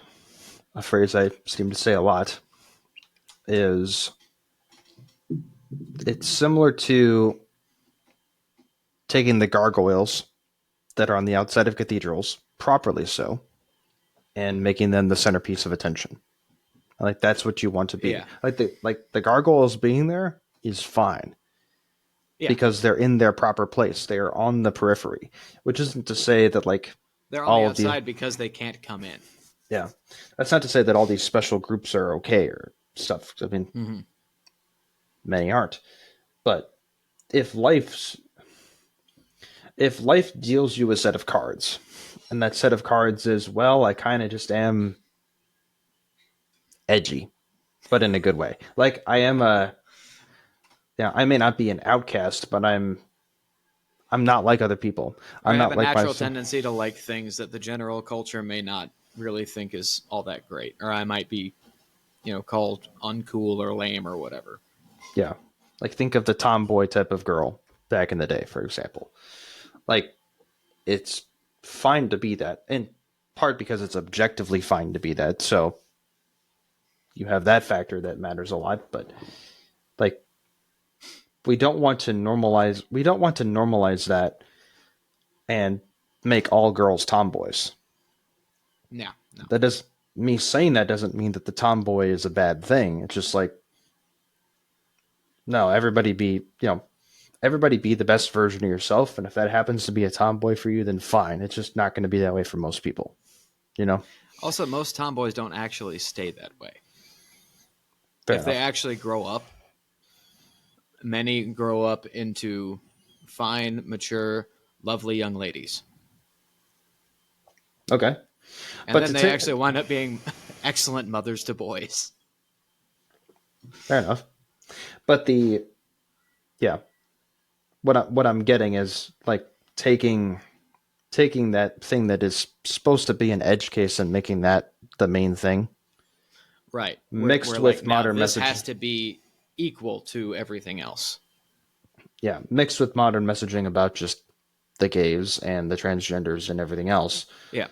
a phrase I seem to say a lot, is it's similar to taking the gargoyles that are on the outside of cathedrals, properly so, and making them the centerpiece of attention. Like that's what you want to be. Yeah. Like the gargoyles being there is fine. Yeah. Because they're in their proper place. They are on the periphery, which isn't to say that like they're on all the of outside because they can't come in. Yeah, that's not to say that all these special groups are okay or stuff. I mean, many aren't. But if life deals you a set of cards, and that set of cards is, well, I kind of just am edgy, but in a good way. Like I am I may not be an outcast, but I'm not like other people. Or I'm I have not a like natural myself. tendency to like things that the general culture may not really think is all that great. Or I might be, called uncool or lame or whatever. Yeah. Like think of the tomboy type of girl back in the day, for example. Like it's fine to be that, in part because it's objectively fine to be that. So you have that factor that matters a lot, but like we don't want to normalize that and make all girls tomboys. Yeah, no. That does me saying that doesn't mean that the tomboy is a bad thing. It's just like no, everybody be the best version of yourself, and if that happens to be a tomboy for you, then fine. It's just not going to be that way for most people, you know. Also, most tomboys don't actually stay that way. Fair if they enough. actually grow up, many grow up into fine, mature, lovely young ladies. Okay. And But then they actually wind up being excellent mothers to boys. Fair enough. But what I'm getting is like taking that thing that is supposed to be an edge case and making that the main thing. Right. Mixed we're with like, now modern this messaging. has to be equal to everything else. Yeah, mixed with modern messaging about just the gays and the transgenders and everything else. Yeah.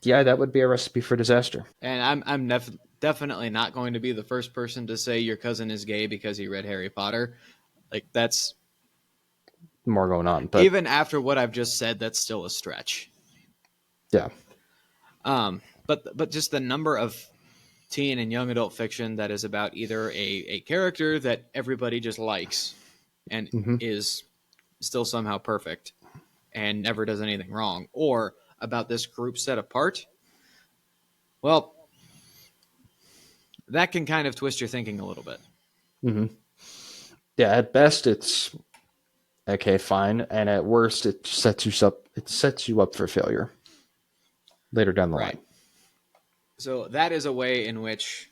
Yeah, that would be a recipe for disaster. And I'm definitely not going to be the first person to say your cousin is gay because he read Harry Potter. Like that's more going on, but even after what I've just said, that's still a stretch. Yeah. But just the number of teen and young adult fiction that is about either a character that everybody just likes and is still somehow perfect and never does anything wrong, or about this group set apart, well, that can kind of twist your thinking a little bit. Yeah, at best it's okay, fine, and at worst it sets you up for failure later down the line. So that is a way in which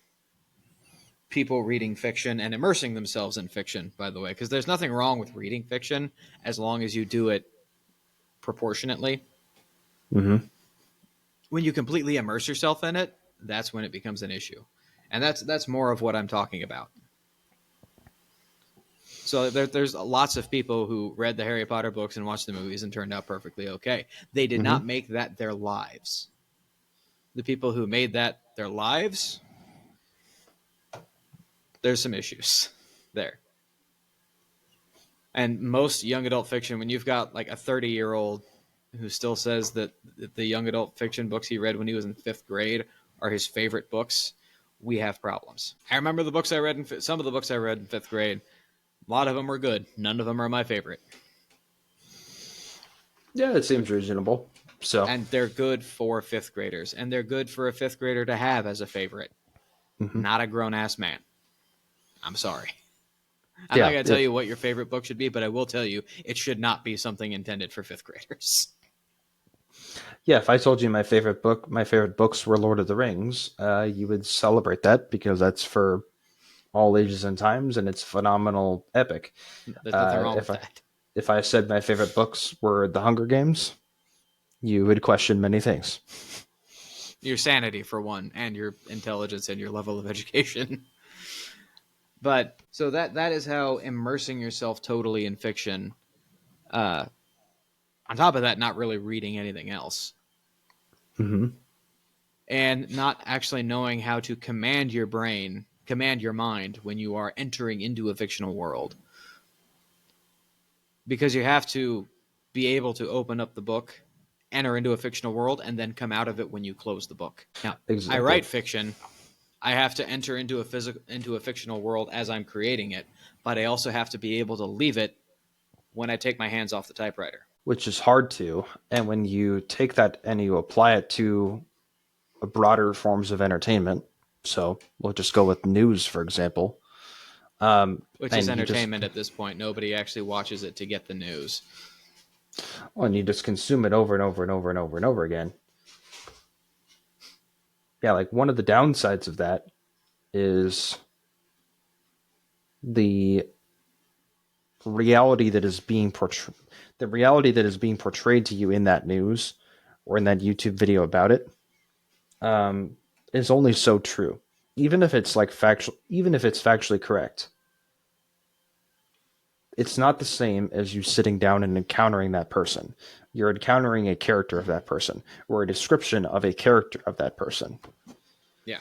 people reading fiction and immersing themselves in fiction, by the way, because there's nothing wrong with reading fiction as long as you do it proportionately. When you completely immerse yourself in it, that's when it becomes an issue. And that's more of what I'm talking about. So there's lots of people who read the Harry Potter books and watched the movies and turned out perfectly okay. They did not make that their lives. The people who made that their lives, there's some issues there. And most young adult fiction, when you've got like a 30-year-old who still says that the young adult fiction books he read when he was in 5th grade are his favorite books, we have problems. I remember the books I read some of the books I read in 5th grade. A lot of them were good. None of them are my favorite. Yeah, it seems reasonable. So, and they're good for 5th graders, and they're good for a 5th grader to have as a favorite. Not a grown-ass man. I'm sorry. I'm not going to tell you what your favorite book should be, but I will tell you it should not be something intended for 5th graders. Yeah, if I told you my favorite books were Lord of the Rings, you would celebrate that because that's for all ages and times, and it's phenomenal epic. There's nothing wrong with If that. I said my favorite books were The Hunger Games, you would question many things. Your sanity, for one, and your intelligence and your level of education. But so that is how immersing yourself totally in fiction. On top of that, not really reading anything else, Mm-hmm. and not actually knowing how to command your brain, command your mind when you are entering into a fictional world. Because you have to be able to open up the book, enter into a fictional world, and then come out of it when you close the book. Now, I Exactly. write fiction. I have to enter into a fictional world as I'm creating it, but I also have to be able to leave it when I take my hands off the typewriter. Which is hard to. And when you take that and you apply it to broader forms of entertainment, so we'll just go with news, for example, Which is and you just entertainment at this point. Nobody actually watches it to get the news. and you just consume it over and over and over and over and over again. Yeah, like one of the downsides of that is the reality that is being portrayed to you in that news or in that YouTube video about it is only so true. Even if it's factually correct, it's not the same as you sitting down and encountering that person. You're encountering a character of that person or a description of a character of that person. Yeah.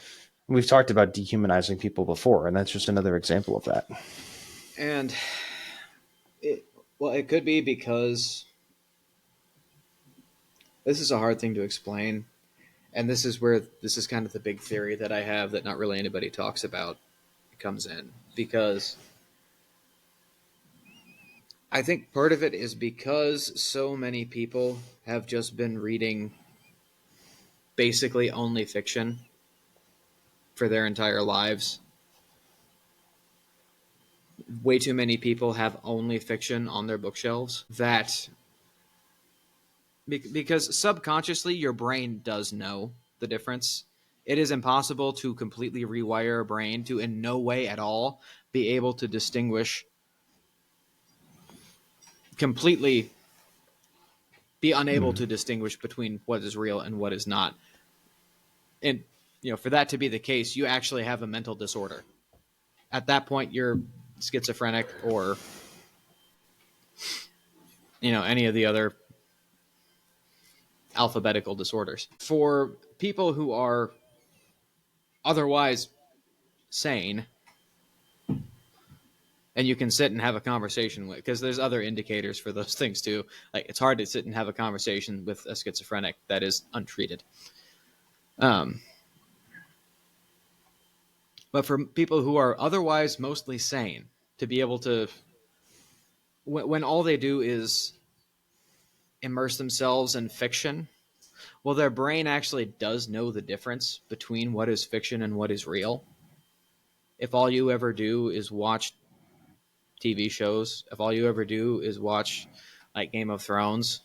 We've talked about dehumanizing people before, and that's just another example of that. And it could be because this is a hard thing to explain. And this is kind of the big theory that I have that not really anybody talks about comes in. Because I think part of it is because so many people have just been reading basically only fiction for their entire lives. Way too many people have only fiction on their bookshelves that because subconsciously your brain does know the difference. It is impossible to completely rewire a brain to in no way at all be able to distinguish completely be unable to distinguish between what is real and what is not. And for that to be the case, you actually have a mental disorder. At that point, you're schizophrenic or any of the other alphabetical disorders. For people who are otherwise sane, and you can sit and have a conversation with, because there's other indicators for those things too. Like it's hard to sit and have a conversation with a schizophrenic that is untreated. But for people who are otherwise mostly sane, to be able to, when all they do is immerse themselves in fiction, well, their brain actually does know the difference between what is fiction and what is real. If all you ever do is watch TV shows, if all you ever do is watch like Game of Thrones,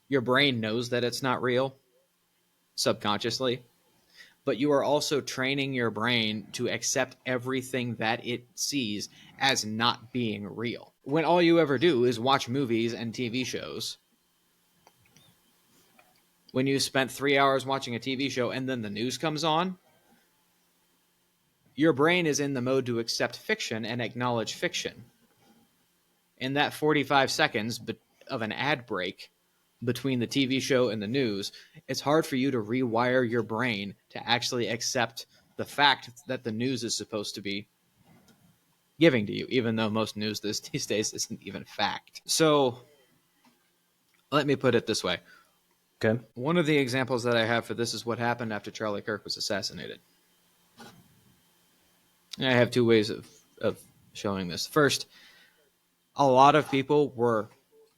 your brain knows that it's not real subconsciously, but you are also training your brain to accept everything that it sees as not being real. When all you ever do is watch movies and TV shows, when you spent 3 hours watching a TV show and then the news comes on, your brain is in the mode to accept fiction and acknowledge fiction. In that 45 seconds of an ad break between the TV show and the news, it's hard for you to rewire your brain to actually accept the fact that the news is supposed to be giving to you, even though most news these days isn't even fact. So let me put it this way. Okay. One of the examples that I have for this is what happened after Charlie Kirk was assassinated. And I have two ways of showing this. First, a lot of people were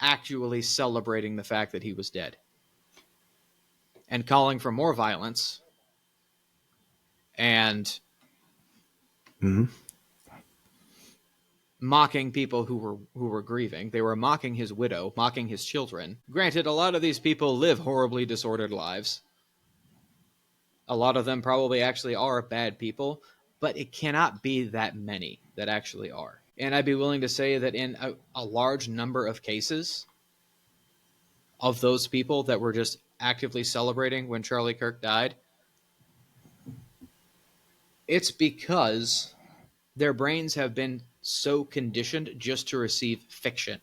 actually celebrating the fact that he was dead and calling for more violence and Mm-hmm. mocking people who were grieving. They were mocking his widow, mocking his children. Granted, a lot of these people live horribly disordered lives. A lot of them probably actually are bad people, but it cannot be that many that actually are. And I'd be willing to say that in a large number of cases of those people that were just actively celebrating when Charlie Kirk died, it's because their brains have been so conditioned just to receive fiction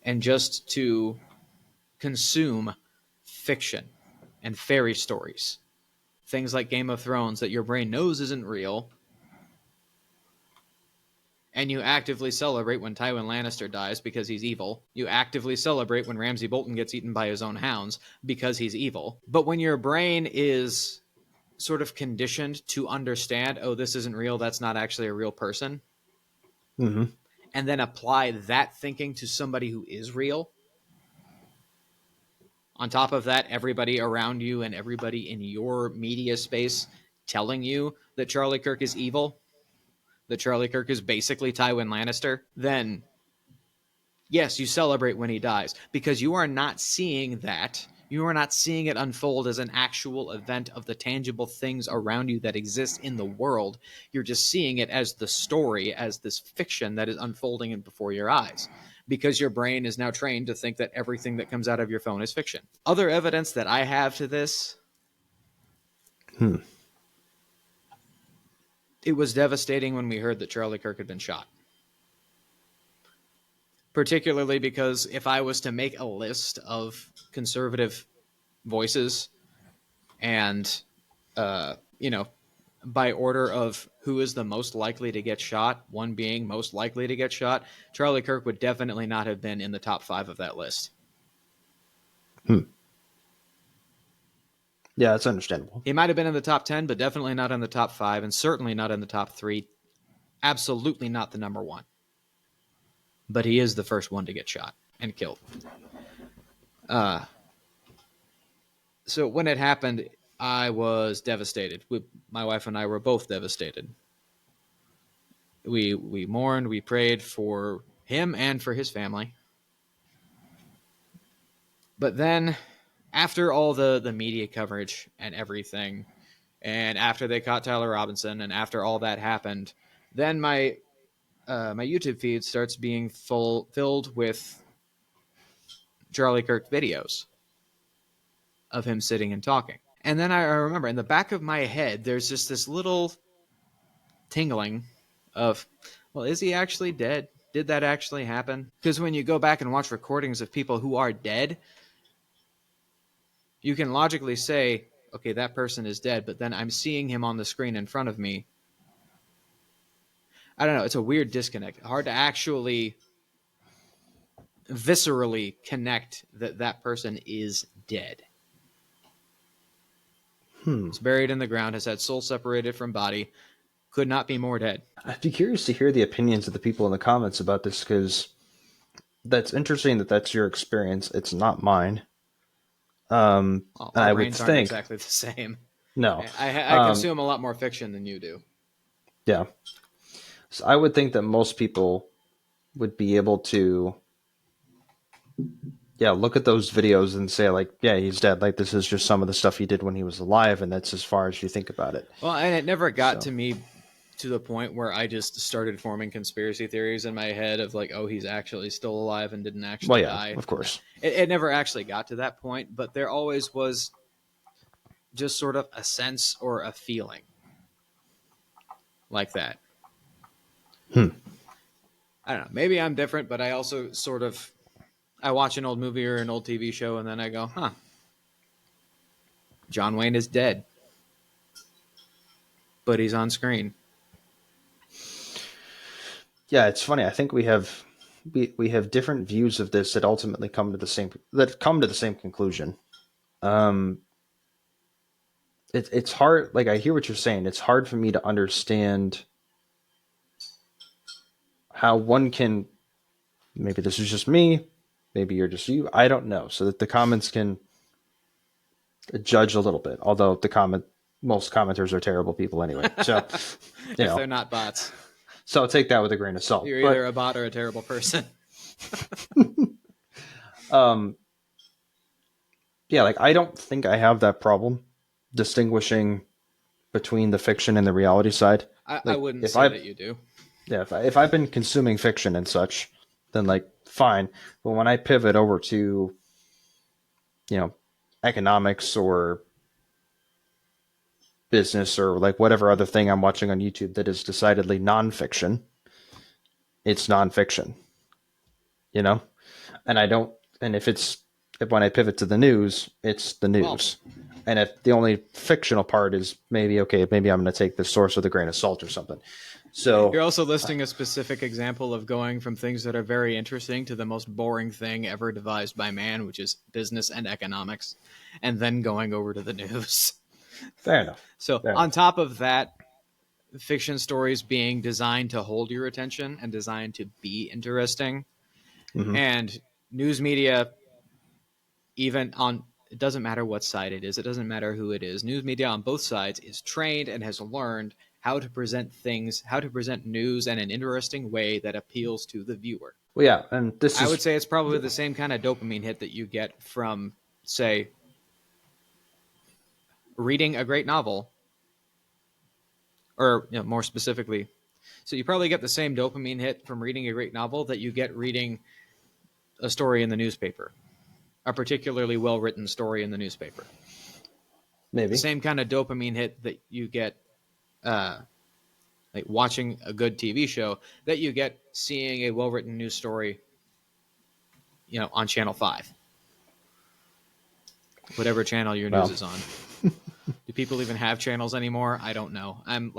and just to consume fiction and fairy stories. Things like Game of Thrones that your brain knows isn't real, and you actively celebrate when Tywin Lannister dies because he's evil. You actively celebrate when Ramsay Bolton gets eaten by his own hounds because he's evil. But when your brain is sort of conditioned to understand, oh, this isn't real, that's not actually a real person, Mm-hmm. and then apply that thinking to somebody who is real, on top of that, everybody around you and everybody in your media space telling you that Charlie Kirk is evil, that Charlie Kirk is basically Tywin Lannister, then yes, you celebrate when he dies because you are not seeing that. You are not seeing it unfold as an actual event of the tangible things around you that exist in the world. You're just seeing it as the story, as this fiction that is unfolding before your eyes because your brain is now trained to think that everything that comes out of your phone is fiction. Other evidence that I have to this, it was devastating when we heard that Charlie Kirk had been shot. Particularly because if I was to make a list of conservative voices and, by order of who is the most likely to get shot, one being most likely to get shot, Charlie Kirk would definitely not have been in the top 5 of that list. Yeah, that's understandable. He might have been in the top 10, but definitely not in the top 5, and certainly not in the top 3. Absolutely not the number 1. But he is the first one to get shot and killed. So when it happened, I was devastated. My wife and I were both devastated. We mourned, we prayed for him and for his family. But then, after all the media coverage and everything, and after they caught Tyler Robinson, and after all that happened, then my YouTube feed starts being filled with Charlie Kirk videos of him sitting and talking. And then I remember in the back of my head, there's just this little tingling of, well, is he actually dead? Did that actually happen? Because when you go back and watch recordings of people who are dead, you can logically say, okay, that person is dead, but then I'm seeing him on the screen in front of me. I don't know. It's a weird disconnect. Hard to actually viscerally connect that that person is dead. It's buried in the ground, has had soul separated from body, could not be more dead. I'd be curious to hear the opinions of the people in the comments about this because that's interesting that that's your experience. It's not mine. Well, and our I would brains aren't think exactly the same. no. I consume a lot more fiction than you do. Yeah. So I would think that most people would be able to, look at those videos and say, like, yeah, he's dead. Like, this is just some of the stuff he did when he was alive, and that's as far as you think about it. Well, and it never got to me to the point where I just started forming conspiracy theories in my head of like, oh, he's actually still alive and didn't actually die. Of course. It never actually got to that point, but there always was just sort of a sense or a feeling like that. I don't know. Maybe I'm different, but I also sort of, I watch an old movie or an old TV show and then I go, John Wayne is dead, but he's on screen. Yeah, it's funny. I think we have different views of this that ultimately come to the same conclusion. It's hard. Like, I hear what you're saying. It's hard for me to understand how one can. Maybe this is just me. Maybe you're just you. I don't know. So that the comments can judge a little bit. Although most commenters are terrible people anyway. So If they're not bots. So I'll take that with a grain of salt. You're But either a bot or a terrible person. um, yeah, like I don't think I have that problem distinguishing between the fiction and the reality side. I Like wouldn't if say I that you do. yeah, if I've been consuming fiction and such, then like fine. But when I pivot over to, you know, economics or business or like whatever other thing I'm watching on YouTube that is decidedly nonfiction, it's nonfiction, you know? And I don't, and if when I pivot to the news, it's the Well, news. And if the only fictional part is maybe, okay, maybe I'm going to take the source with a grain of salt or something. So, you're also listing a specific example of going from things that are very interesting to the most boring thing ever devised by man, which is business and economics, and then going over to the news. fair enough. So, Fair on enough. top of that, fiction stories being designed to hold your attention and designed to be interesting, Mm-hmm. and news media, even on, it doesn't matter what side it is, it doesn't matter who it is, news media on both sides is trained and has learned how to present things, how to present news in an interesting way that appeals to the viewer. Well, yeah, and this I is, would say it's probably the same kind of dopamine hit that you get from, say, reading a great novel, or more specifically, so you probably get the same dopamine hit from reading a great novel that you get reading a story in the newspaper, a particularly well written story in the newspaper. The maybe. same kind of dopamine hit that you get uh, like watching a good TV show that you get seeing a well written news story, on Channel 5, whatever channel your news Well, is on. Do people even have channels anymore? I don't know. I I'm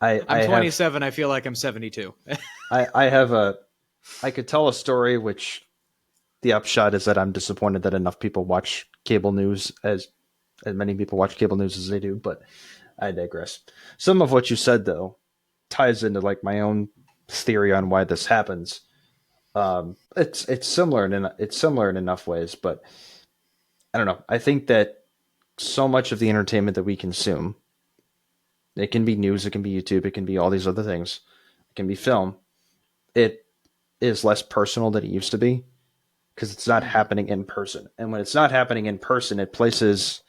have, 27. I feel like I'm 72. I have I could tell a story which the upshot is that I'm disappointed that enough people watch cable news as many people watch cable news as they do, but I digress. Some of what you said though ties into like my own theory on why this happens. It's similar in enough ways, but I don't know. I think that so much of the entertainment that we consume, it can be news, it can be YouTube, it can be all these other things, it can be film. It is less personal than it used to be because it's not Mm-hmm. happening in person. And when it's not happening in person, it places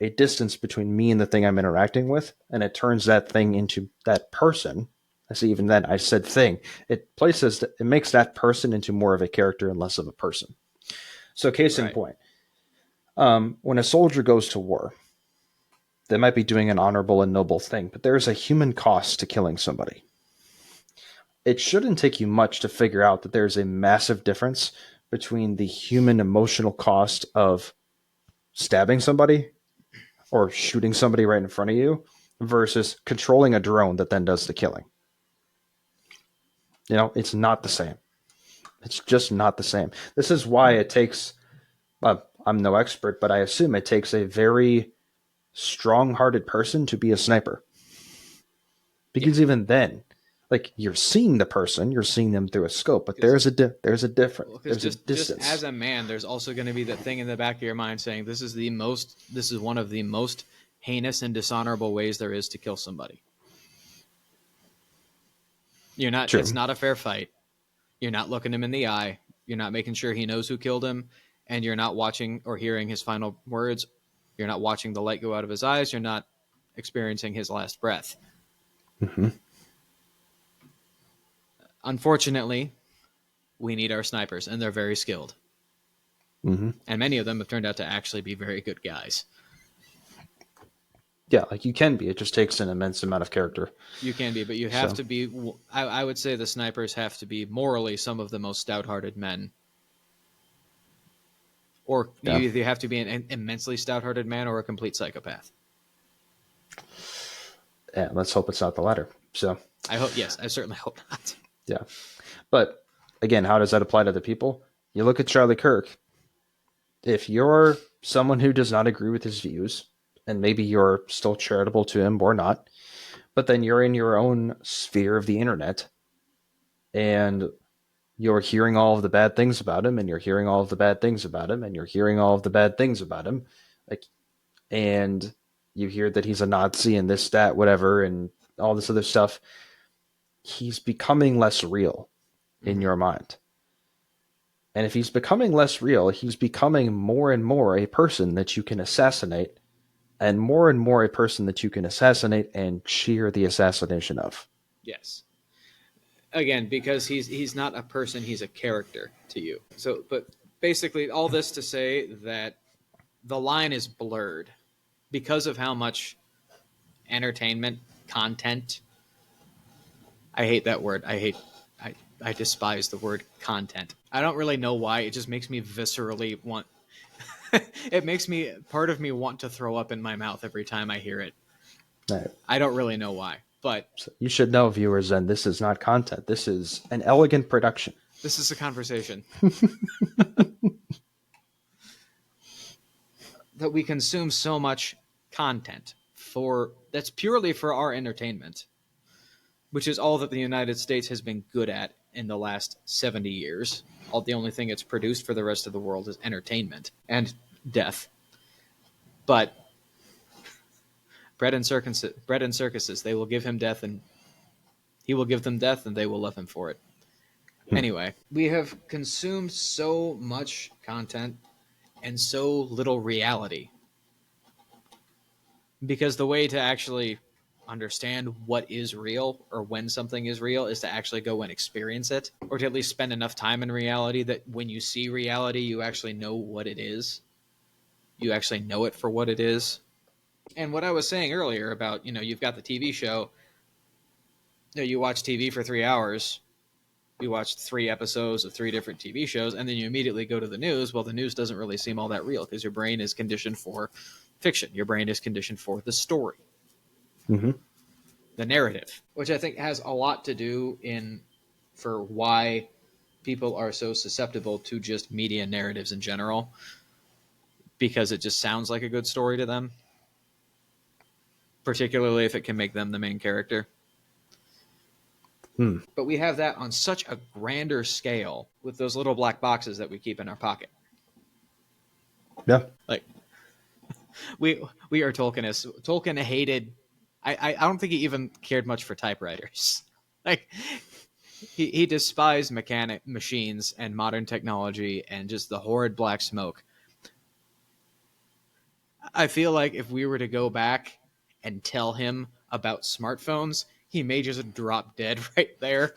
a distance between me and the thing I'm interacting with, and it turns that thing into that person. I see. Even then, I said thing. It makes that person into more of a character and less of a person. So, case in Right. point, when a soldier goes to war, they might be doing an honorable and noble thing, but there is a human cost to killing somebody. It shouldn't take you much to figure out that there's a massive difference between the human emotional cost of stabbing somebody or shooting somebody right in front of you versus controlling a drone that then does the killing. It's not the same. It's just not the same. This is why it takes, I'm no expert, but I assume it takes a very strong hearted person to be a sniper. Yeah. Because even then, like you're seeing the person, you're seeing them through a scope, but there's a difference. Because There's a just distance. as a man, there's also going to be that thing in the back of your mind saying, this is one of the most heinous and dishonorable ways there is to kill somebody. It's True. not a fair fight. You're not looking him in the eye. You're not making sure he knows who killed him. And you're not watching or hearing his final words. You're not watching the light go out of his eyes. You're not experiencing his last breath. Mm-hmm. Unfortunately, we need our snipers, and they're very skilled. Mm-hmm. And many of them have turned out to actually be very good guys. Yeah, like you can be. It just takes an immense amount of character. You can be, but you have to be. I would say the snipers have to be morally some of the most stout-hearted men. Or you either have to be an immensely stout-hearted man or a complete psychopath. Yeah, let's hope it's not the latter. So I hope, yes, I certainly hope not. yeah. But again, how does that apply to the people? You look at Charlie Kirk. If you're someone who does not agree with his views, and maybe you're still charitable to him or not, but then you're in your own sphere of the internet and you're hearing all of the bad things about him, and you're hearing all of the bad things about him, and you're hearing all of the bad things about him, like, and you hear that he's a Nazi and this, that, whatever, and all this other stuff. he's becoming less real in your mind. And if he's becoming less real, he's becoming more and more a person that you can assassinate, and more a person that you can assassinate and cheer the assassination of. Yes. Again, because he's not a person, he's a character to you. So, but basically, all this to say that the line is blurred because of how much entertainment content. I hate that word. I despise the word content. I don't really know why. It just makes me viscerally want. It makes me part of me want to throw up in my mouth every time I hear it. Right. I don't really know why, but So you should know, viewers, and this is not content. This is an elegant production. this is a conversation. That we consume so much content for that's purely for our entertainment, which is all that the United States has been good at in the last 70 years. The only thing it's produced for the rest of the world is entertainment and death. But bread and circuses, they will give him death, and he will give them death, and they will love him for it. Anyway, we have consumed so much content and so little reality, because the way to actually understand what is real or when something is real is to actually go and experience it, or to at least spend enough time in reality that when you see reality, you actually know what it is. You actually know it for what it is. And what I was saying earlier about, you've got the TV show, you watch TV for 3 hours, you watch 3 episodes of 3 different TV shows, and then you immediately go to the news. Well, the news doesn't really seem all that real because your brain is conditioned for fiction. Your brain is conditioned for the story. Mm-hmm. The narrative, which I think has a lot to do for why people are so susceptible to just media narratives in general, because it just sounds like a good story to them, particularly if it can make them the main character. But we have that on such a grander scale with those little black boxes that we keep in our pocket. Yeah. Like, we are Tolkienists. Tolkien hated. I don't think he even cared much for typewriters. Like, he despised mechanic machines and modern technology and just the horrid black smoke. I feel like if we were to go back and tell him about smartphones, he may just drop dead right there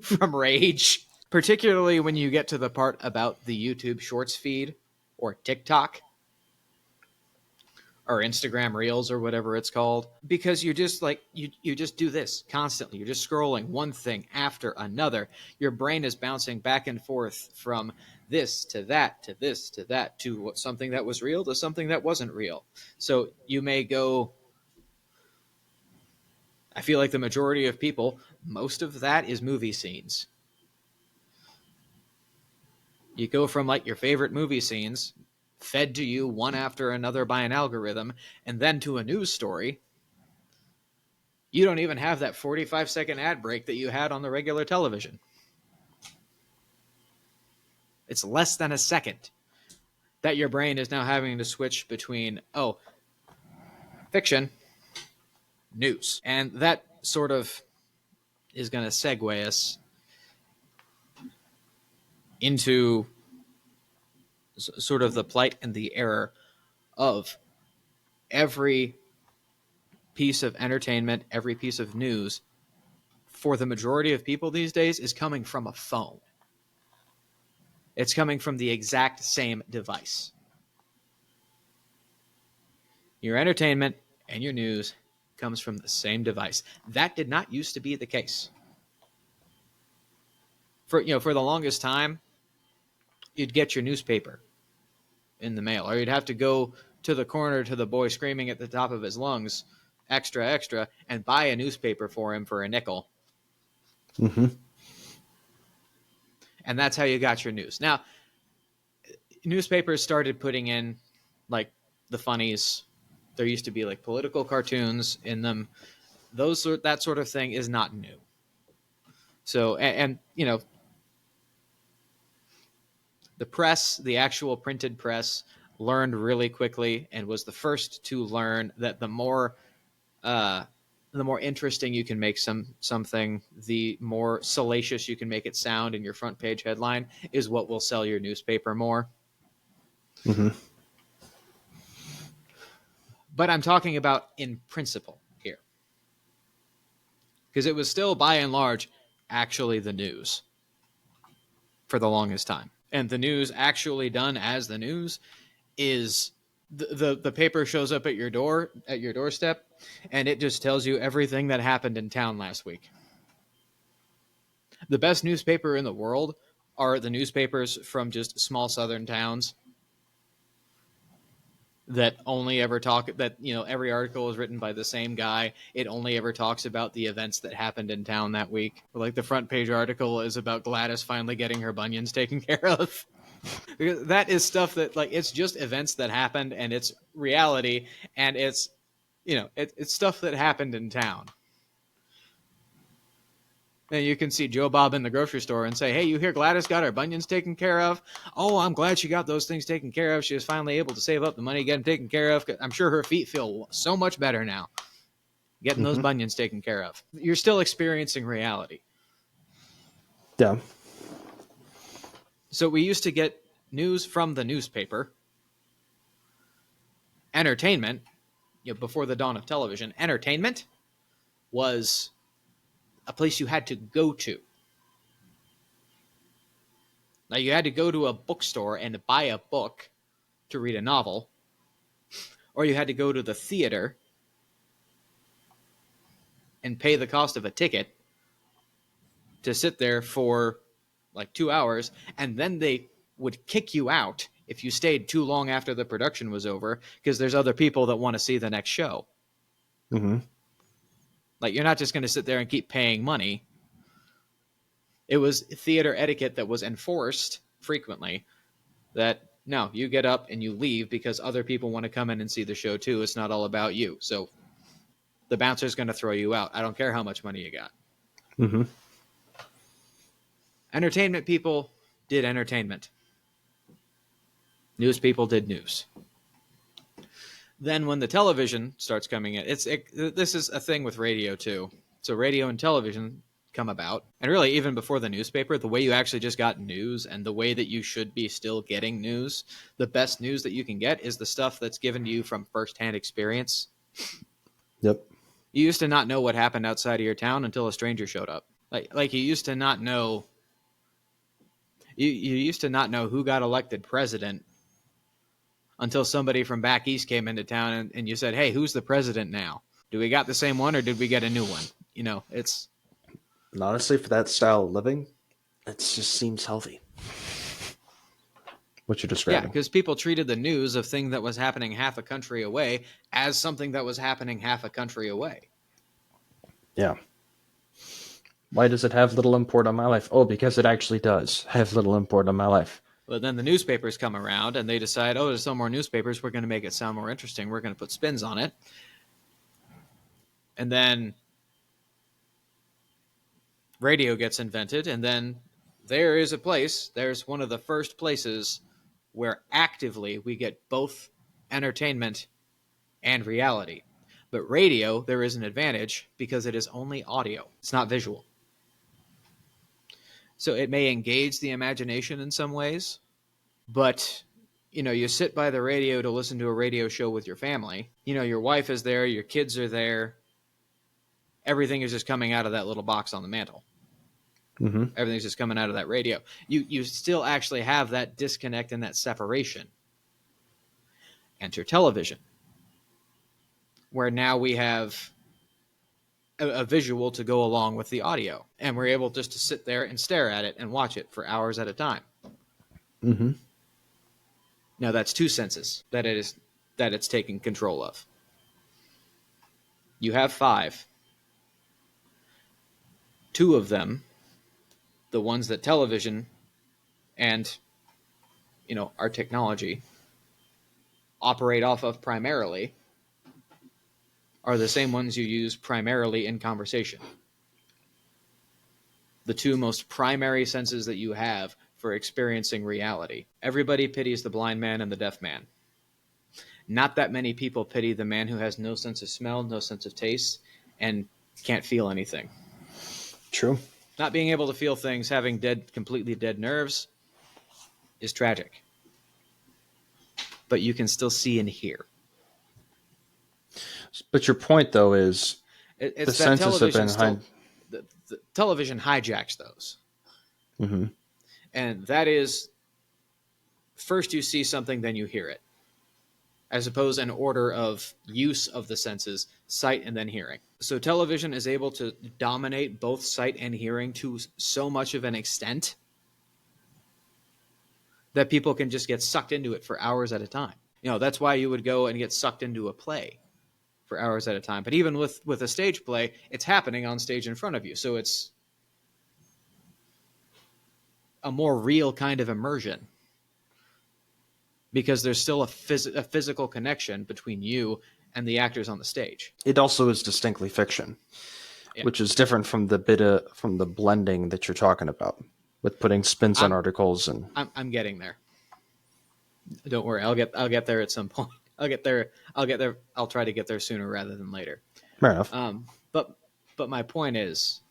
from rage. Particularly when you get to the part about the YouTube Shorts feed or TikTok or Instagram Reels or whatever it's called, because you're just like you just do this constantly. You're just scrolling one thing after another. Your brain is bouncing back and forth from this to that to this to that to something that was real to something that wasn't real. So you may go. I feel like the majority of people, most of that is movie scenes. You go from like your favorite movie scenes fed to you one after another by an algorithm, and then to a news story. You don't even have that 45-second ad break that you had on the regular television. It's less than a second that your brain is now having to switch between, fiction, news. And that sort of is going to segue us into sort of the plight and the error of every piece of entertainment, every piece of news for the majority of people these days is coming from a phone. It's coming from the exact same device. Your entertainment and your news comes from the same device. That did not used to be the case. For the longest time, you'd get your newspaper in the mail, or you'd have to go to the corner to the boy screaming at the top of his lungs, extra, extra, and buy a newspaper for him for a nickel. Mm-hmm. And that's how you got your news. Now, newspapers started putting in like the funnies. There used to be like political cartoons in them. That sort of thing is not new. So, and the press, the actual printed press, learned really quickly and was the first to learn that the the more interesting you can make something, the more salacious you can make it sound in your front page headline is what will sell your newspaper more. Mm-hmm. But I'm talking about in principle here. Because it was still, by and large, actually the news for the longest time. And the news actually done as the news is the paper shows up at your doorstep, and it just tells you everything that happened in town last week. The best newspaper in the world are the newspapers from just small southern towns that only ever talk that, you know, every article is written by the same guy. It only ever talks about the events that happened in town that week. Like the front page article is about Gladys finally getting her bunions taken care of. Because that is stuff that, like, it's just events that happened, and it's reality, and it's, you know, it's stuff that happened in town. And you can see Joe Bob in the grocery store and say, hey, you hear Gladys got her bunions taken care of? Oh, I'm glad she got those things taken care of. She was finally able to save up the money to get them taken care of. I'm sure her feet feel so much better now getting those bunions taken care of. You're still experiencing reality. Yeah. So we used to get news from the newspaper. Entertainment, you know, before the dawn of television, entertainment was a place you had to go to. Now, you had to go to a bookstore and buy a book to read a novel, or you had to go to the theater and pay the cost of a ticket to sit there for like 2 hours, and then they would kick you out if you stayed too long after the production was over, because there's other people that want to see the next show. Mm-hmm. Like, you're not just going to sit there and keep paying money. It was theater etiquette that was enforced frequently, that no, you get up and you leave because other people want to come in and see the show too. It's not all about you. So the bouncer's going to throw you out. I don't care how much money you got. Mm-hmm. Entertainment people did entertainment. News people did news. Then when the television starts coming in, this is a thing with radio too. So radio and television come about, and really even before the newspaper, the way you actually just got news and the way that you should be still getting news, the best news that you can get is the stuff that's given to you from firsthand experience. Yep. You used to not know what happened outside of your town until a stranger showed up. Like you used to not know. You used to not know who got elected president until somebody from back east came into town and you said, hey, who's the president now? Do we got the same one or did we get a new one? You know, it's... And honestly, for that style of living, it just seems healthy. What you're Yeah, describing. because people treated the news of thing that was happening half a country away as something that was happening half a country away. Yeah. Why does it have little import on my life? Oh, because it actually does have little import on my life. But then the newspapers come around and they decide, oh, there's some more newspapers. We're going to make it sound more interesting. We're going to put spins on it. And then radio gets invented. And then there's one of the first places where actively we get both entertainment and reality. But radio, there is an advantage because it is only audio. It's not visual. So it may engage the imagination in some ways, but you know, you sit by the radio to listen to a radio show with your family. You know, your wife is there, your kids are there. Everything is just coming out of that little box on the mantle. Mm-hmm. Everything's just coming out of that radio. You still actually have that disconnect and that separation. Enter television, where now we have a visual to go along with the audio, and we're able just to sit there and stare at it and watch it for hours at a time. Mm-hmm. Now that's two senses that it's taking control of. You have 5. 2 of them, the ones that television and, you know, our technology operate off of primarily, are the same ones you use primarily in conversation. The 2 most primary senses that you have for experiencing reality. Everybody pities the blind man and the deaf man. Not that many people pity the man who has no sense of smell, no sense of taste, and can't feel anything. True. Not being able to feel things, having completely dead nerves is tragic. But you can still see and hear. But your point, though, is the It's that senses have television been still... The television hijacks those. Mm-hmm. And that is, first you see something, then you hear it. As opposed an order of use of the senses, sight and then hearing. So television is able to dominate both sight and hearing to so much of an extent that people can just get sucked into it for hours at a time. That's why you would go and get sucked into a play for hours at a time. But even with a stage play, it's happening on stage in front of you. So it's a more real kind of immersion, because there's still a physical connection between you and the actors on the stage. It also is distinctly fiction, which is different from the blending that you're talking about with putting spins on articles. And I'm getting there. Don't worry, I'll get there at some point. I'll get there. I'll try to get there sooner rather than later. Fair enough. But my point is,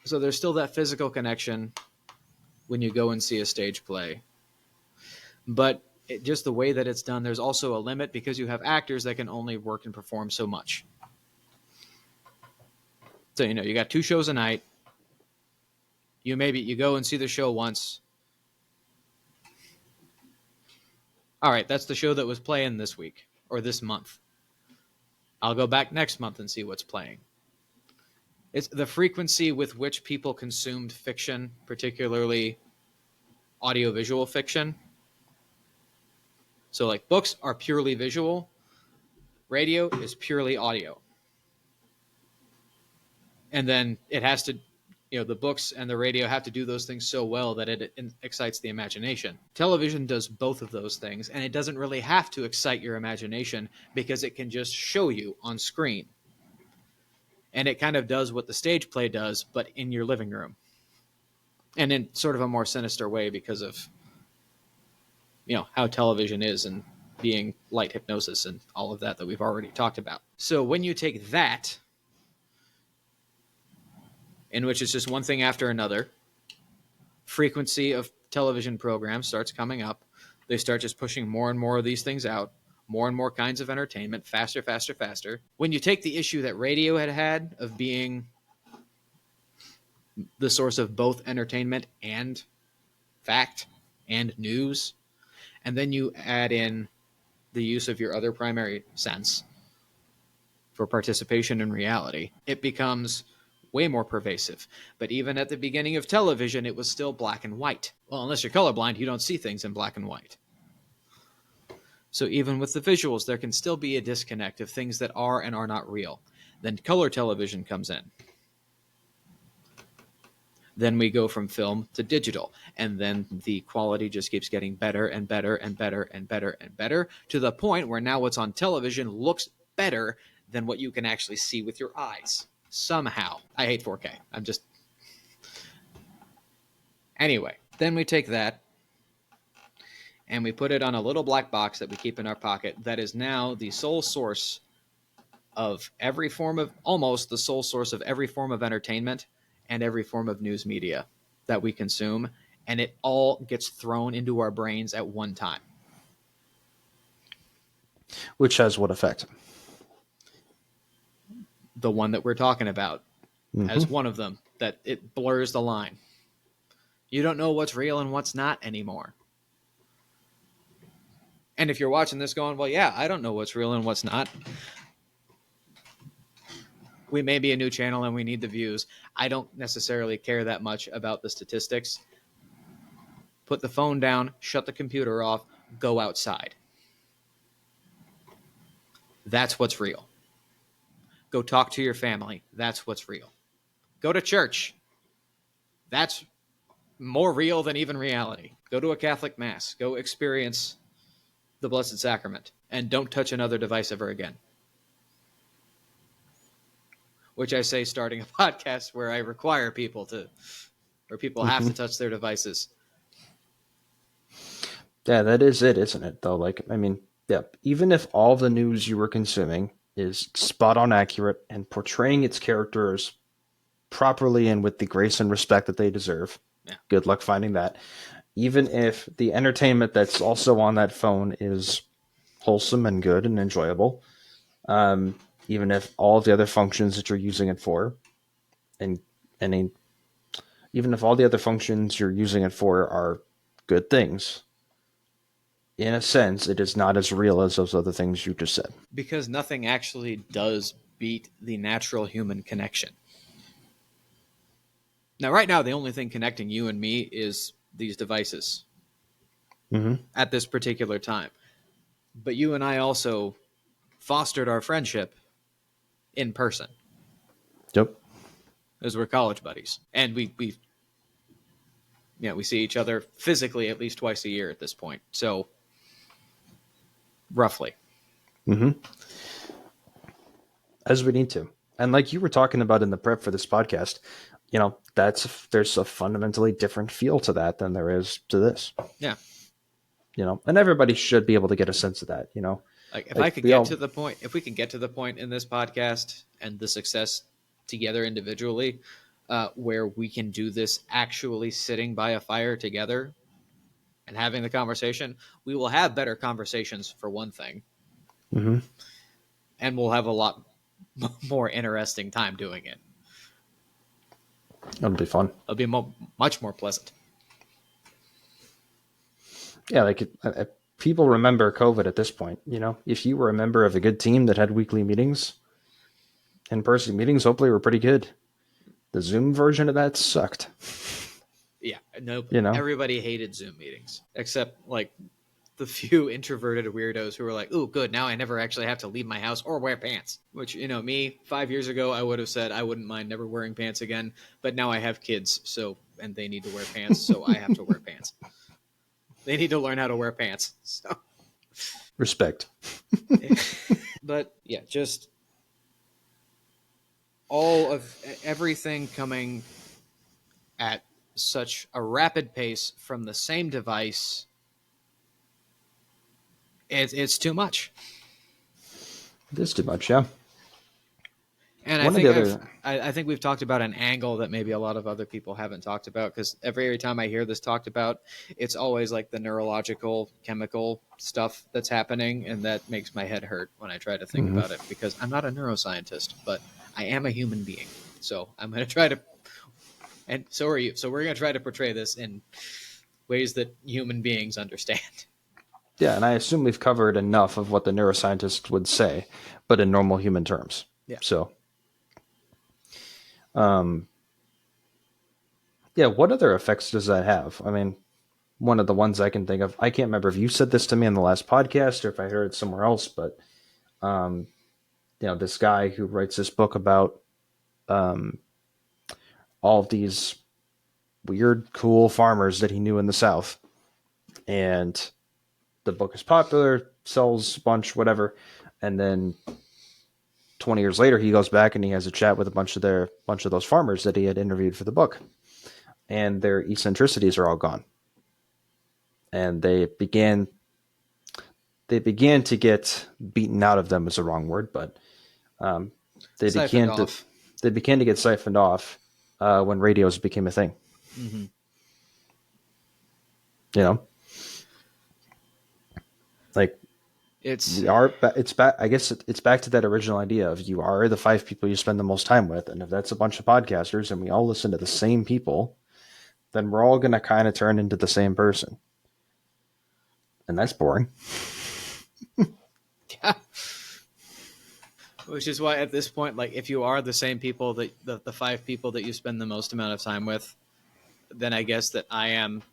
so there's still that physical connection when you go and see a stage play, but just the way that it's done, there's also a limit, because you have actors that can only work and perform so much. So you got 2 shows a night. You go and see the show once. All right, that's the show that was playing this week or this month. I'll go back next month and see what's playing. It's the frequency with which people consumed fiction, particularly audiovisual fiction. So like books are purely visual. Radio is purely audio. And then it has to, the books and the radio have to do those things so well that it excites the imagination. Television does both of those things, and it doesn't really have to excite your imagination, because it can just show you on screen. And it kind of does what the stage play does, but in your living room. And in sort of a more sinister way, because of how television is, and being light hypnosis and all of that we've already talked about. So when you take that, in which it's just one thing after another, frequency of television programs starts coming up. They start just pushing more and more of these things out, more and more kinds of entertainment, faster, faster, faster. When you take the issue that radio had of being the source of both entertainment and fact and news, and then you add in the use of your other primary sense for participation in reality, it becomes way more pervasive. But even at the beginning of television, it was still black and white. Well, unless you're colorblind, you don't see things in black and white. So even with the visuals, there can still be a disconnect of things that are and are not real. Then color television comes in. Then we go from film to digital, and then the quality just keeps getting better and better and better and better and better, to the point where now what's on television looks better than what you can actually see with your eyes. Somehow. I hate 4K. Anyway, then we take that and we put it on a little black box that we keep in our pocket that is now the sole source of every form of, almost the sole source of every form of entertainment and every form of news media that we consume, and it all gets thrown into our brains at one time. Which has what effect? The one that we're talking about as one of them, that it blurs the line. You don't know what's real and what's not anymore. And if you're watching this going, well, yeah, I don't know what's real and what's not. We may be a new channel and we need the views. I don't necessarily care that much about the statistics. Put the phone down, shut the computer off, go outside. That's what's real. Go talk to your family. That's what's real. Go to church. That's more real than even reality. Go to a Catholic mass. Go experience the Blessed Sacrament. And don't touch another device ever again. Which I say starting a podcast where I require people to, or people have to touch their devices. Yeah, that is it, isn't it, though? Like, I mean, yeah, even if all the news you were consuming is spot on accurate and portraying its characters properly and with the grace and respect that they deserve. Yeah. Good luck finding that. Even if the entertainment that's also on that phone is wholesome and good and enjoyable, even if all the other functions that you're using it for, and even if all the other functions you're using it for are good things, in a sense, it is not as real as those other things you just said. Because nothing actually does beat the natural human connection. Now, right now, the only thing connecting you and me is these devices at this particular time. But you and I also fostered our friendship in person, Yep. as we're college buddies. And we see each other physically at least twice a year at this point. So, roughly. As we need to. And like you were talking about in the prep for this podcast, there's a fundamentally different feel to that than there is to this. Yeah. And everybody should be able to get a sense of that, Like if we can get to the point in this podcast and the success together individually, where we can do this actually sitting by a fire together and having the conversation, we will have better conversations for one thing. And we'll have a lot more interesting time doing it. It'll be fun. It'll be much more pleasant. Yeah, like people remember COVID at this point. If you were a member of a good team that had weekly meetings, in-person meetings, hopefully were pretty good. The Zoom version of that sucked. Yeah, nope. Everybody hated Zoom meetings, except like the few introverted weirdos who were like, "Ooh, good! Now I never actually have to leave my house or wear pants." Which, me 5 years ago, I would have said I wouldn't mind never wearing pants again. But now I have kids, and they need to wear pants, so I have to wear pants. They need to learn how to wear pants. So respect. But yeah, just all of everything coming at such a rapid pace from the same device. It's too much. It is too much, yeah. And I think we've talked about an angle that maybe a lot of other people haven't talked about, because every time I hear this talked about, it's always like the neurological, chemical stuff that's happening, and that makes my head hurt when I try to think about it, because I'm not a neuroscientist, but I am a human being. So I'm going to try to, and so are you. So we're going to try to portray this in ways that human beings understand. Yeah, and I assume we've covered enough of what the neuroscientist would say, but in normal human terms. Yeah. So, yeah, what other effects does that have? I mean, one of the ones I can think of, I can't remember if you said this to me in the last podcast or if I heard it somewhere else, but, this guy who writes this book about all of these weird, cool farmers that he knew in the South. And the book is popular, sells a bunch, whatever. And then 20 years later, he goes back and he has a chat with a bunch of those farmers that he had interviewed for the book. And their eccentricities are all gone. And they began to get beaten out of them is the wrong word, but they began to get siphoned off when radios became a thing. Mm-hmm. Like it's back. I guess it's back to that original idea of you are the 5 people you spend the most time with, and if that's a bunch of podcasters and we all listen to the same people, then we're all going to kind of turn into the same person, and that's boring. Yeah. Which is why at this point, like, if you are the same people that the 5 people that you spend the most amount of time with, then I guess that I am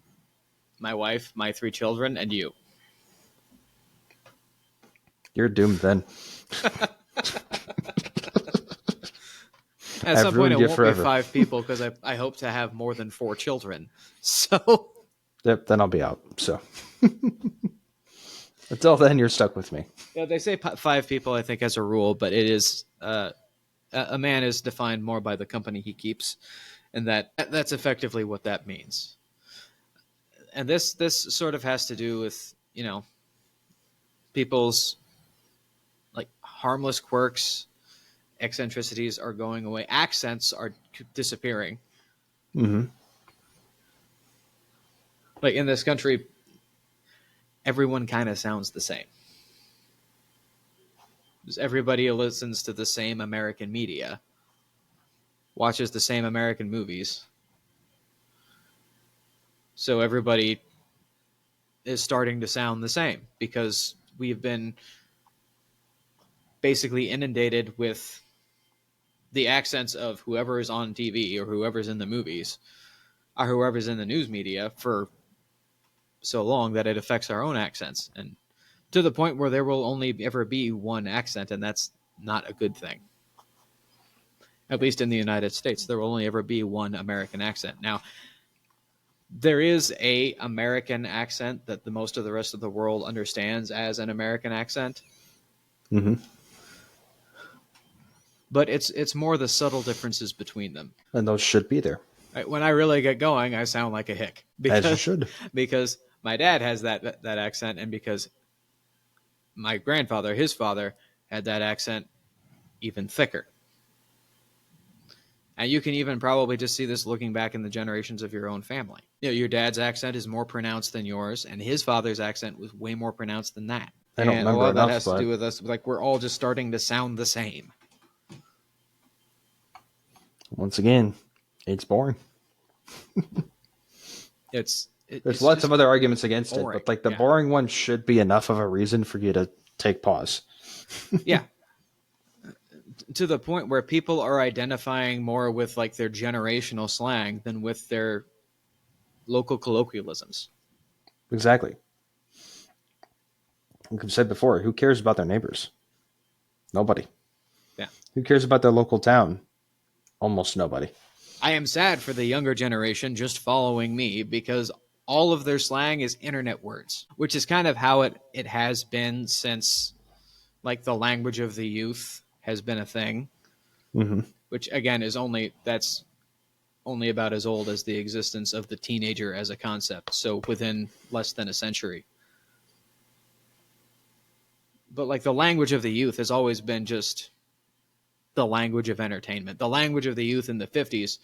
my wife, my 3 children, and you. You're doomed then. At some point, it won't be 5 people because I hope to have more than 4 children. So. Yep, then I'll be out. So. Until then, you're stuck with me. Yeah, they say 5 people, I think, as a rule, but it is a man is defined more by the company he keeps, and that's effectively what that means. And this sort of has to do with people's like harmless quirks, eccentricities are going away. Accents are disappearing. Mm-hmm. Like in this country, everyone kind of sounds the same. Everybody listens to the same American media, watches the same American movies. So everybody is starting to sound the same because we've been basically inundated with the accents of whoever is on TV or whoever's in the movies or whoever's in the news media for so long that it affects our own accents, and to the point where there will only ever be one accent, and that's not a good thing. At least in the United States, there will only ever be one American accent. Now, there is a American accent that the most of the rest of the world understands as an American accent. Mm-hmm. But it's more the subtle differences between them. And those should be there. When I really get going, I sound like a hick. As you should. Because my dad has that accent, and because my grandfather, his father, had that accent even thicker. And you can even probably just see this looking back in the generations of your own family. You know, your dad's accent is more pronounced than yours, and his father's accent was way more pronounced than that. I don't and remember a lot of enough, that has but to do with us, like we're all just starting to sound the same. once again, it's boring. There's lots of other arguments against boring. it, but like the boring one should be enough of a reason for you to take pause. Yeah. To the point where people are identifying more with like their generational slang than with their local colloquialisms. Exactly. Like I've said before, who cares about their neighbors? Nobody. Yeah. Who cares about their local town? Almost nobody. I am sad for the younger generation just following me because all of their slang is internet words, which is kind of how it has been since like the language of the youth has been a thing, Mm-hmm. which again is that's only about as old as the existence of the teenager as a concept. So within less than a century. But like the language of the youth has always been just the language of entertainment. The language of the youth in the 50s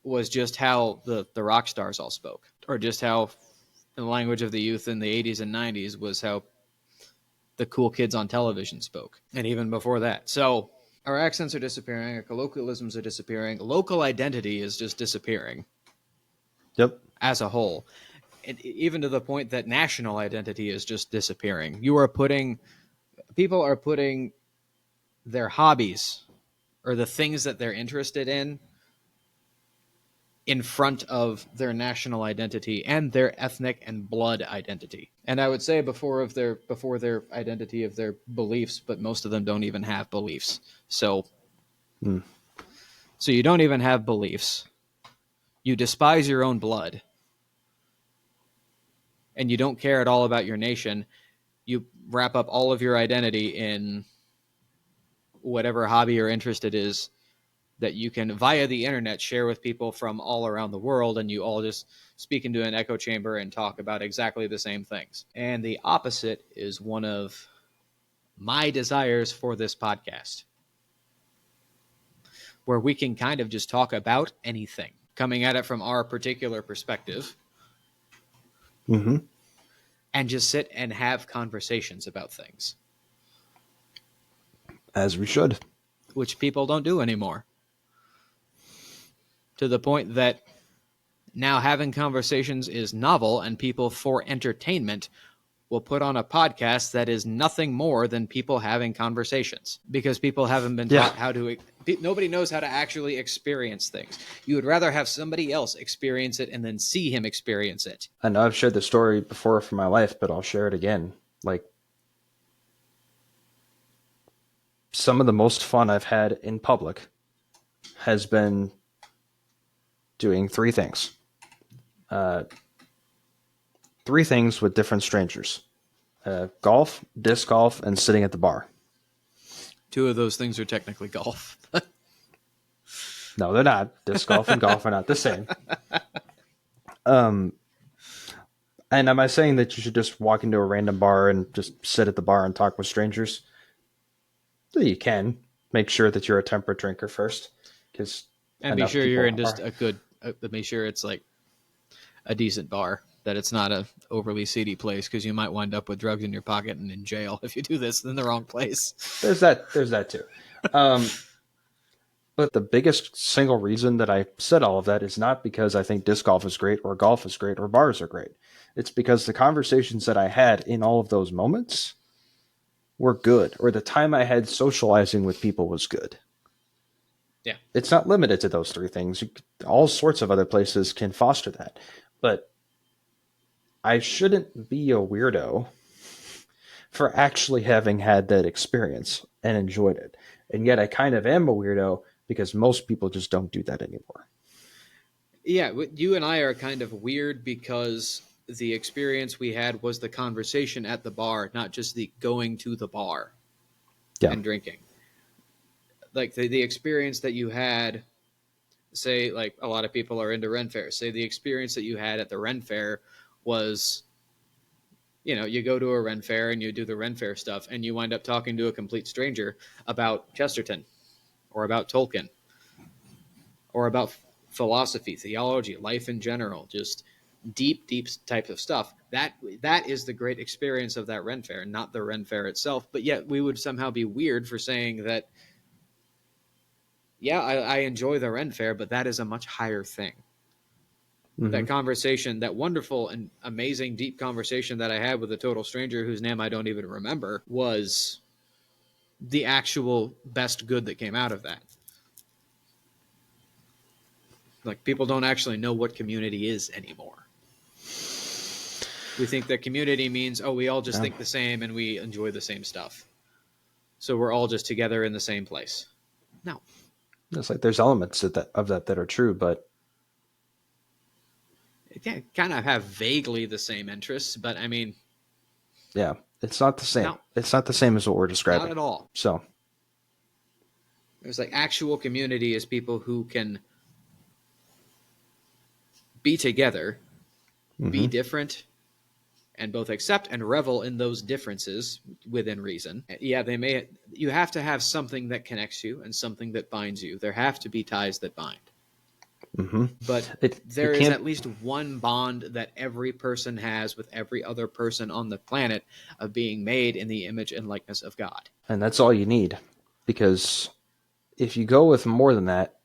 was just how the rock stars all spoke, or just how the language of the youth in the 80s and 90s was how the cool kids on television spoke, and even before that. So our accents are disappearing, our colloquialisms are disappearing, local identity is just disappearing. Yep. As a whole, and even to the point that national identity is just disappearing. People are putting their hobbies or the things that they're interested in front of their national identity and their ethnic and blood identity. And I would say before their identity of their beliefs, but most of them don't even have beliefs. So you don't even have beliefs. You despise your own blood. And you don't care at all about your nation. You wrap up all of your identity in whatever hobby or interest it is that you can, via the internet, share with people from all around the world, and you all just speak into an echo chamber and talk about exactly the same things. And the opposite is one of my desires for this podcast, where we can kind of just talk about anything, coming at it from our particular perspective, and just sit and have conversations about things. As we should. Which people don't do anymore. To the point that now having conversations is novel, and people for entertainment will put on a podcast that is nothing more than people having conversations, because people haven't been taught how to. Nobody knows how to actually experience things. You would rather have somebody else experience it and then see him experience it. I know I've shared the story before from my life, but I'll share it again. Like, some of the most fun I've had in public has been doing three things. Three things with different strangers. Golf, disc golf, and sitting at the bar. Two of those things are technically golf. No, they're not. Disc golf and golf are not the same. And am I saying that you should just walk into a random bar and just sit at the bar and talk with strangers? So you can make sure that you're a temperate drinker first, because And be enough sure you're people in just are. a good. Make sure it's like a decent bar. That it's not a overly seedy place because you might wind up with drugs in your pocket and in jail if you do this in the wrong place. There's that. There's that too. But the biggest single reason that I said all of that is not because I think disc golf is great or golf is great or bars are great. It's because the conversations that I had in all of those moments were good, or the time I had socializing with people was good. Yeah. It's not limited to those three things. All sorts of other places can foster that. But I shouldn't be a weirdo for actually having had that experience and enjoyed it. And yet I kind of am a weirdo because most people just don't do that anymore. Yeah, you and I are kind of weird because the experience we had was the conversation at the bar, not just the going to the bar Yeah. and drinking. Like the experience that you had, say, like a lot of people are into Ren Fair. Say the experience that you had at the Ren Fair was, you go to a Ren Fair and you do the Ren Fair stuff, and you wind up talking to a complete stranger about Chesterton or about Tolkien or about philosophy, theology, life in general, just deep types of stuff. That is the great experience of that Ren Fair, not the Ren Fair itself. But yet we would somehow be weird for saying that. Yeah, I enjoy the Ren Fair, but that is a much higher thing. Mm-hmm. That conversation, that wonderful and amazing deep conversation that I had with a total stranger whose name I don't even remember, was the actual best good that came out of that. Like, people don't actually know what community is anymore. We think that community means, we all just think the same and we enjoy the same stuff. So we're all just together in the same place. No. It's like there's elements of that are true, but It can kind of have vaguely the same interests, but I mean, yeah, it's not the same. no, It's not the same as what we're describing. not at all. So There's like actual community is people who can be together, be different, and both accept and revel in those differences within reason. Yeah, you have to have something that connects you and something that binds you. There have to be ties that bind. But there is at least one bond that every person has with every other person on the planet of being made in the image and likeness of God. And that's all you need. Because if you go with more than that,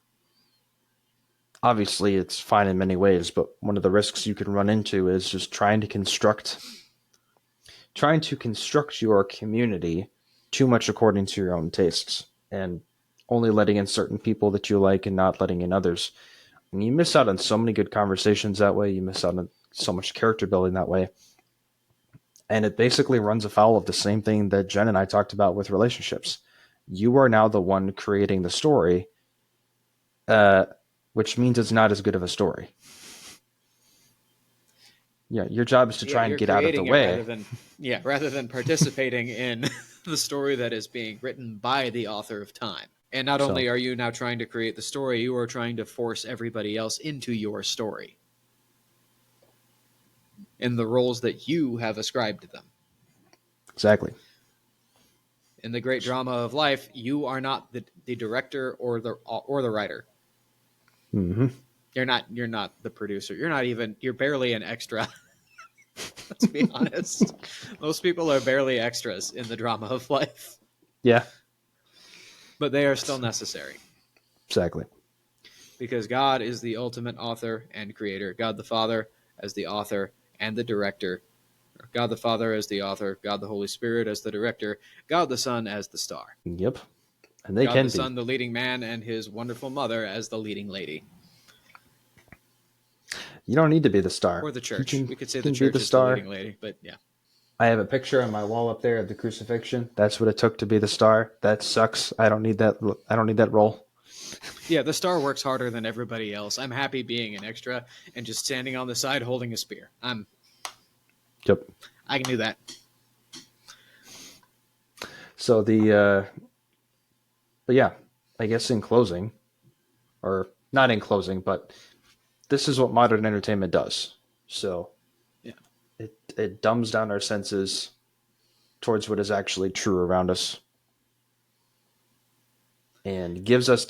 obviously it's fine in many ways, but one of the risks you can run into is just trying to construct your community too much according to your own tastes and only letting in certain people that you like and not letting in others. And you miss out on so many good conversations that way. You miss out on so much character building that way. And it basically runs afoul of the same thing that Jen and I talked about with relationships. You are now the one creating the story, which means it's not as good of a story. Yeah, your job is to try and get out of the way. Rather than participating in the story that is being written by the author of time. And not only are you now trying to create the story, you are trying to force everybody else into your story in the roles that you have ascribed to them. Exactly. In the great drama of life, you are not the director or the writer. Mm-hmm. You're not the producer. You're barely an extra. Let's be honest. Most people are barely extras in the drama of life. Yeah. But they are still necessary. Exactly. Because God is the ultimate author and creator. God the Father as the author and the director. God the Father as the author. God the Holy Spirit as the director. God the Son as the star. Yep. And they God can the be. Son, the leading man, and his wonderful mother as the leading lady. You don't need to be the star. Or the church. We could say the church is the leading lady, but yeah. I have a picture on my wall up there of the crucifixion. That's what it took to be the star. That sucks. I don't need that role. Yeah, the star works harder than everybody else. I'm happy being an extra and just standing on the side holding a spear. Yep. I can do that. So but yeah, I guess in closing, or not in closing, but this is what modern entertainment does. So yeah, it dumbs down our senses towards what is actually true around us. and gives us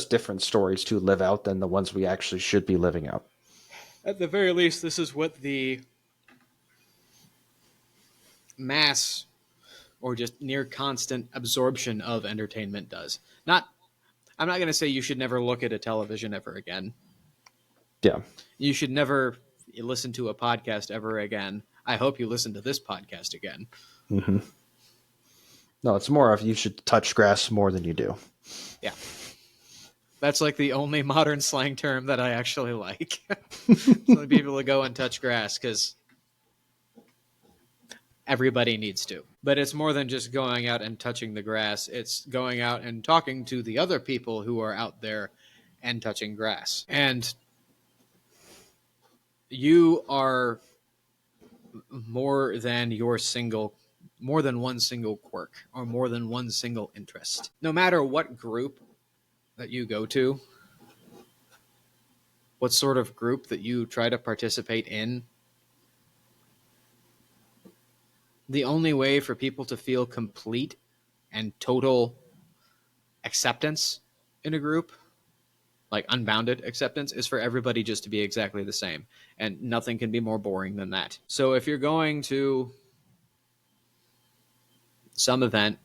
different stories to live out than the ones we actually should be living out. At the very least, this is what the mass or just near constant absorption of entertainment does. I'm not going to say you should never look at a television ever again. Yeah. You should never listen to a podcast ever again. I hope you listen to this podcast again. Mm-hmm. No, it's more of you should touch grass more than you do. Yeah. That's like the only modern slang term that I actually like. So people to go and touch grass because everybody needs to. But it's more than just going out and touching the grass. It's going out and talking to the other people who are out there and touching grass. And you are more than one single quirk or more than one single interest. No matter what group that you go to, what sort of group that you try to participate in, the only way for people to feel complete and total acceptance in a group, like unbounded acceptance, is for everybody just to be exactly the same. And nothing can be more boring than that. So if you're going to some event,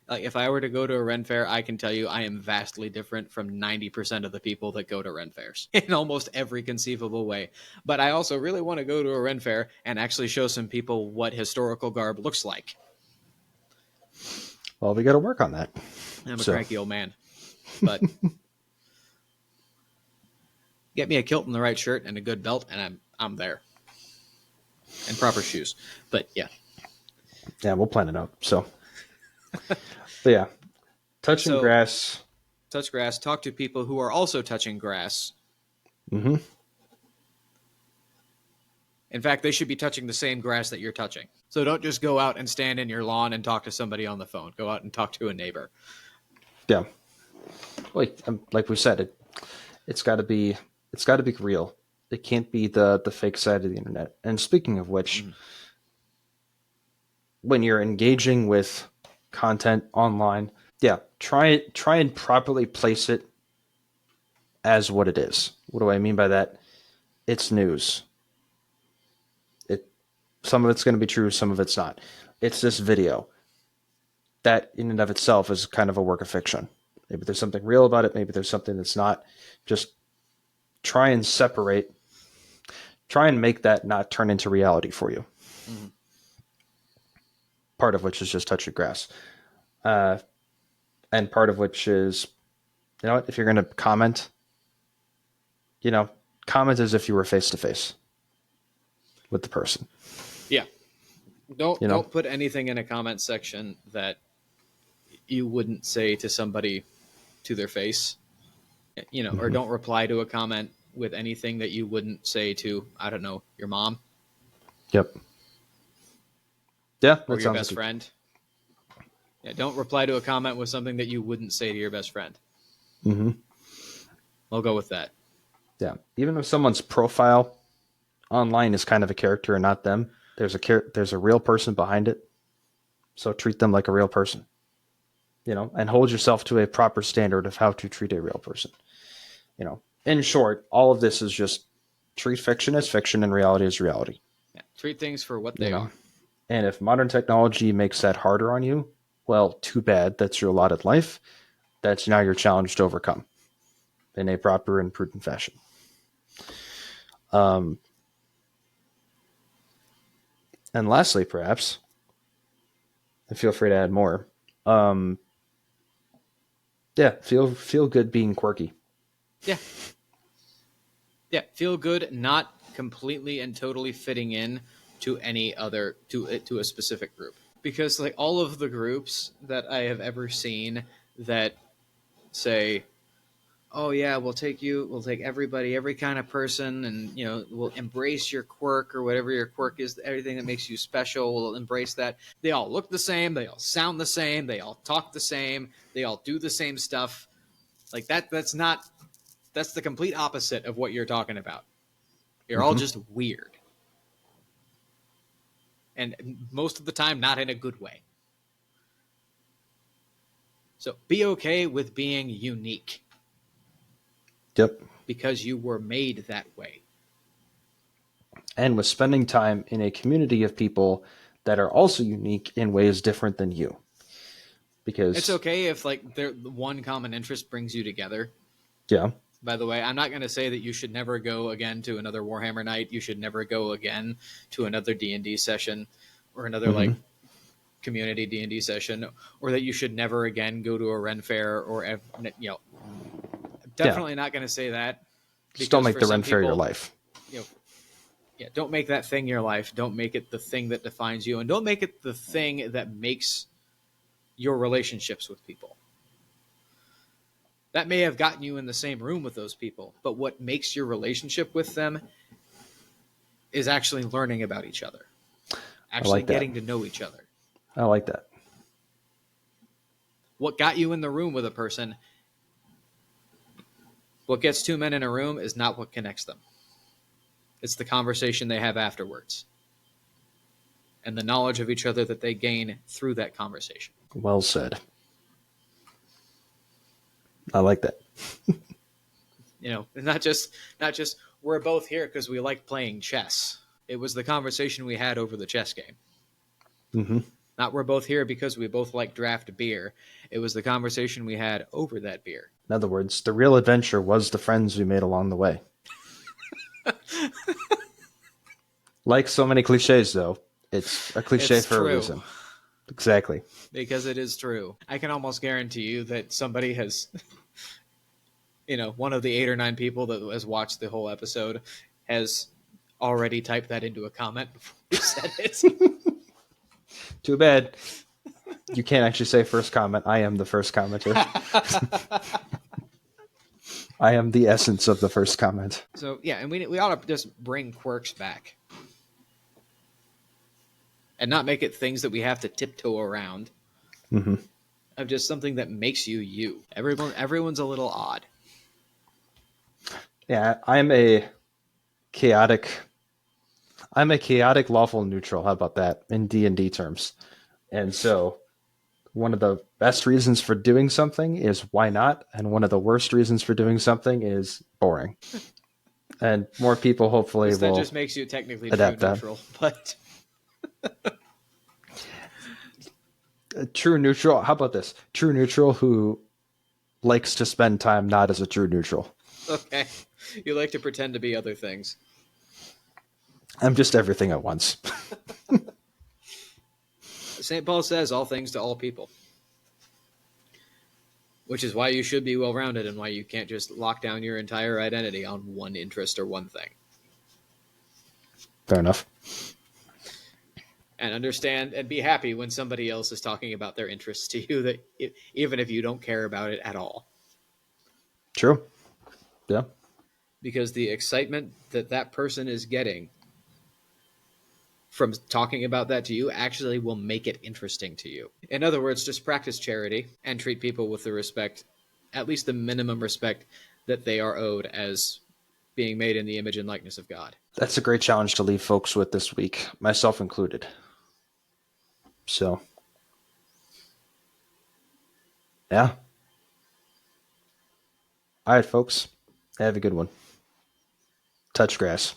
like if I were to go to a Ren Fair, I can tell you I am vastly different from 90% of the people that go to Ren Fairs in almost every conceivable way. But I also really want to go to a Ren Fair and actually show some people what historical garb looks like. Well, we got to work on that. I'm a cranky old man. But get me a kilt and the right shirt and a good belt, and I'm there. And proper shoes. But yeah. Yeah, we'll plan it out. So, but yeah, touching grass. Touch grass. Talk to people who are also touching grass. Mm-hmm. In fact, they should be touching the same grass that you're touching. So don't just go out and stand in your lawn and talk to somebody on the phone. Go out and talk to a neighbor. Yeah. Like we said, it's got to be real. It can't be the fake side of the internet. And speaking of which, when you're engaging with content online, yeah, try and properly place it as what it is. What do I mean by that? It's news. Some of it's going to be true, some of it's not. It's this video. That in and of itself is kind of a work of fiction. Maybe there's something real about it. Maybe there's something that's not. Just try and make that not turn into reality for you. Mm-hmm. Part of which is just touch your grass. And part of which is, you know what, if you're going to comment, comment as if you were face to face with the person. Yeah. Don't put anything in a comment section that you wouldn't say to somebody to their face, mm-hmm. Or don't reply to a comment with anything that you wouldn't say to, I don't know, your mom. Yep. Yeah. Or your best friend. Yeah. Don't reply to a comment with something that you wouldn't say to your best friend. Mm-hmm. I'll go with that. Yeah. Even if someone's profile online is kind of a character and not them, there's a real person behind it. So treat them like a real person, and hold yourself to a proper standard of how to treat a real person. In short, all of this is just treat fiction as fiction and reality as reality. Yeah. Treat things for what they are. And if modern technology makes that harder on you, well, too bad. That's your allotted life. That's now your challenge to overcome in a proper and prudent fashion. And lastly, perhaps, and feel free to add more. Feel good being quirky. Yeah. Yeah, feel good not completely and totally fitting in to any other to a specific group. Because like all of the groups that I have ever seen that say, oh yeah, we'll take everybody, every kind of person, and we'll embrace your quirk or whatever your quirk is, everything that makes you special, we'll embrace that. They all look the same, they all sound the same, they all talk the same, they all do the same stuff. Like that's the complete opposite of what you're talking about. You're all just weird. And most of the time not in a good way. So be okay with being unique Yep. because you were made that way. And with spending time in a community of people that are also unique in ways different than you. Because it's okay if like the one common interest brings you together. Yeah. By the way, I'm not going to say that you should never go again to another Warhammer night. You should never go again to another D&D session or another like community D&D session, or that you should never again go to a Ren fair or definitely not going to say that. Just don't make for the some Ren fair your people, life. Don't make that thing your life. Don't make it the thing that defines you, and don't make it the thing that makes your relationships with people. That may have gotten you in the same room with those people, but what makes your relationship with them is actually learning about each other, actually getting to know each other. I like that. What got you in the room with a person, what gets two men in a room is not what connects them. It's the conversation they have afterwards and the knowledge of each other that they gain through that conversation. Well said. I like that. Not just we're both here because we like playing chess. It was the conversation we had over the chess game. Mm-hmm. Not we're both here because we both like draft beer. It was the conversation we had over that beer. In other words, the real adventure was the friends we made along the way. Like so many cliches, though, it's a cliche It's for true. a reason. Exactly. Because it is true. I can almost guarantee you that somebody has, one of the 8 or 9 people that has watched the whole episode has already typed that into a comment before we said it. Too bad. You can't actually say first comment. I am the first commenter. I am the essence of the first comment. So, yeah, and we ought to just bring quirks back. And not make it things that we have to tiptoe around. Mm-hmm. Of just something that makes you you. Everyone's a little odd. Yeah, I'm a chaotic lawful neutral. How about that in D&D terms? And so one of the best reasons for doing something is why not? And one of the worst reasons for doing something is boring. And more people hopefully will that just makes you technically adapt true neutral, but true neutral. How about this? True neutral who likes to spend time not as a true neutral. Okay. You like to pretend to be other things. I'm just everything at once. St. Paul says all things to all people. Which is why you should be well-rounded and why you can't just lock down your entire identity on one interest or one thing. Fair enough. And understand and be happy when somebody else is talking about their interests to you, that even if you don't care about it at all. True. Yeah. Because the excitement that person is getting from talking about that to you actually will make it interesting to you. In other words, just practice charity and treat people with the respect, at least the minimum respect that they are owed as being made in the image and likeness of God. That's a great challenge to leave folks with this week, myself included. So, yeah. All right, folks. Have a good one. Touch grass.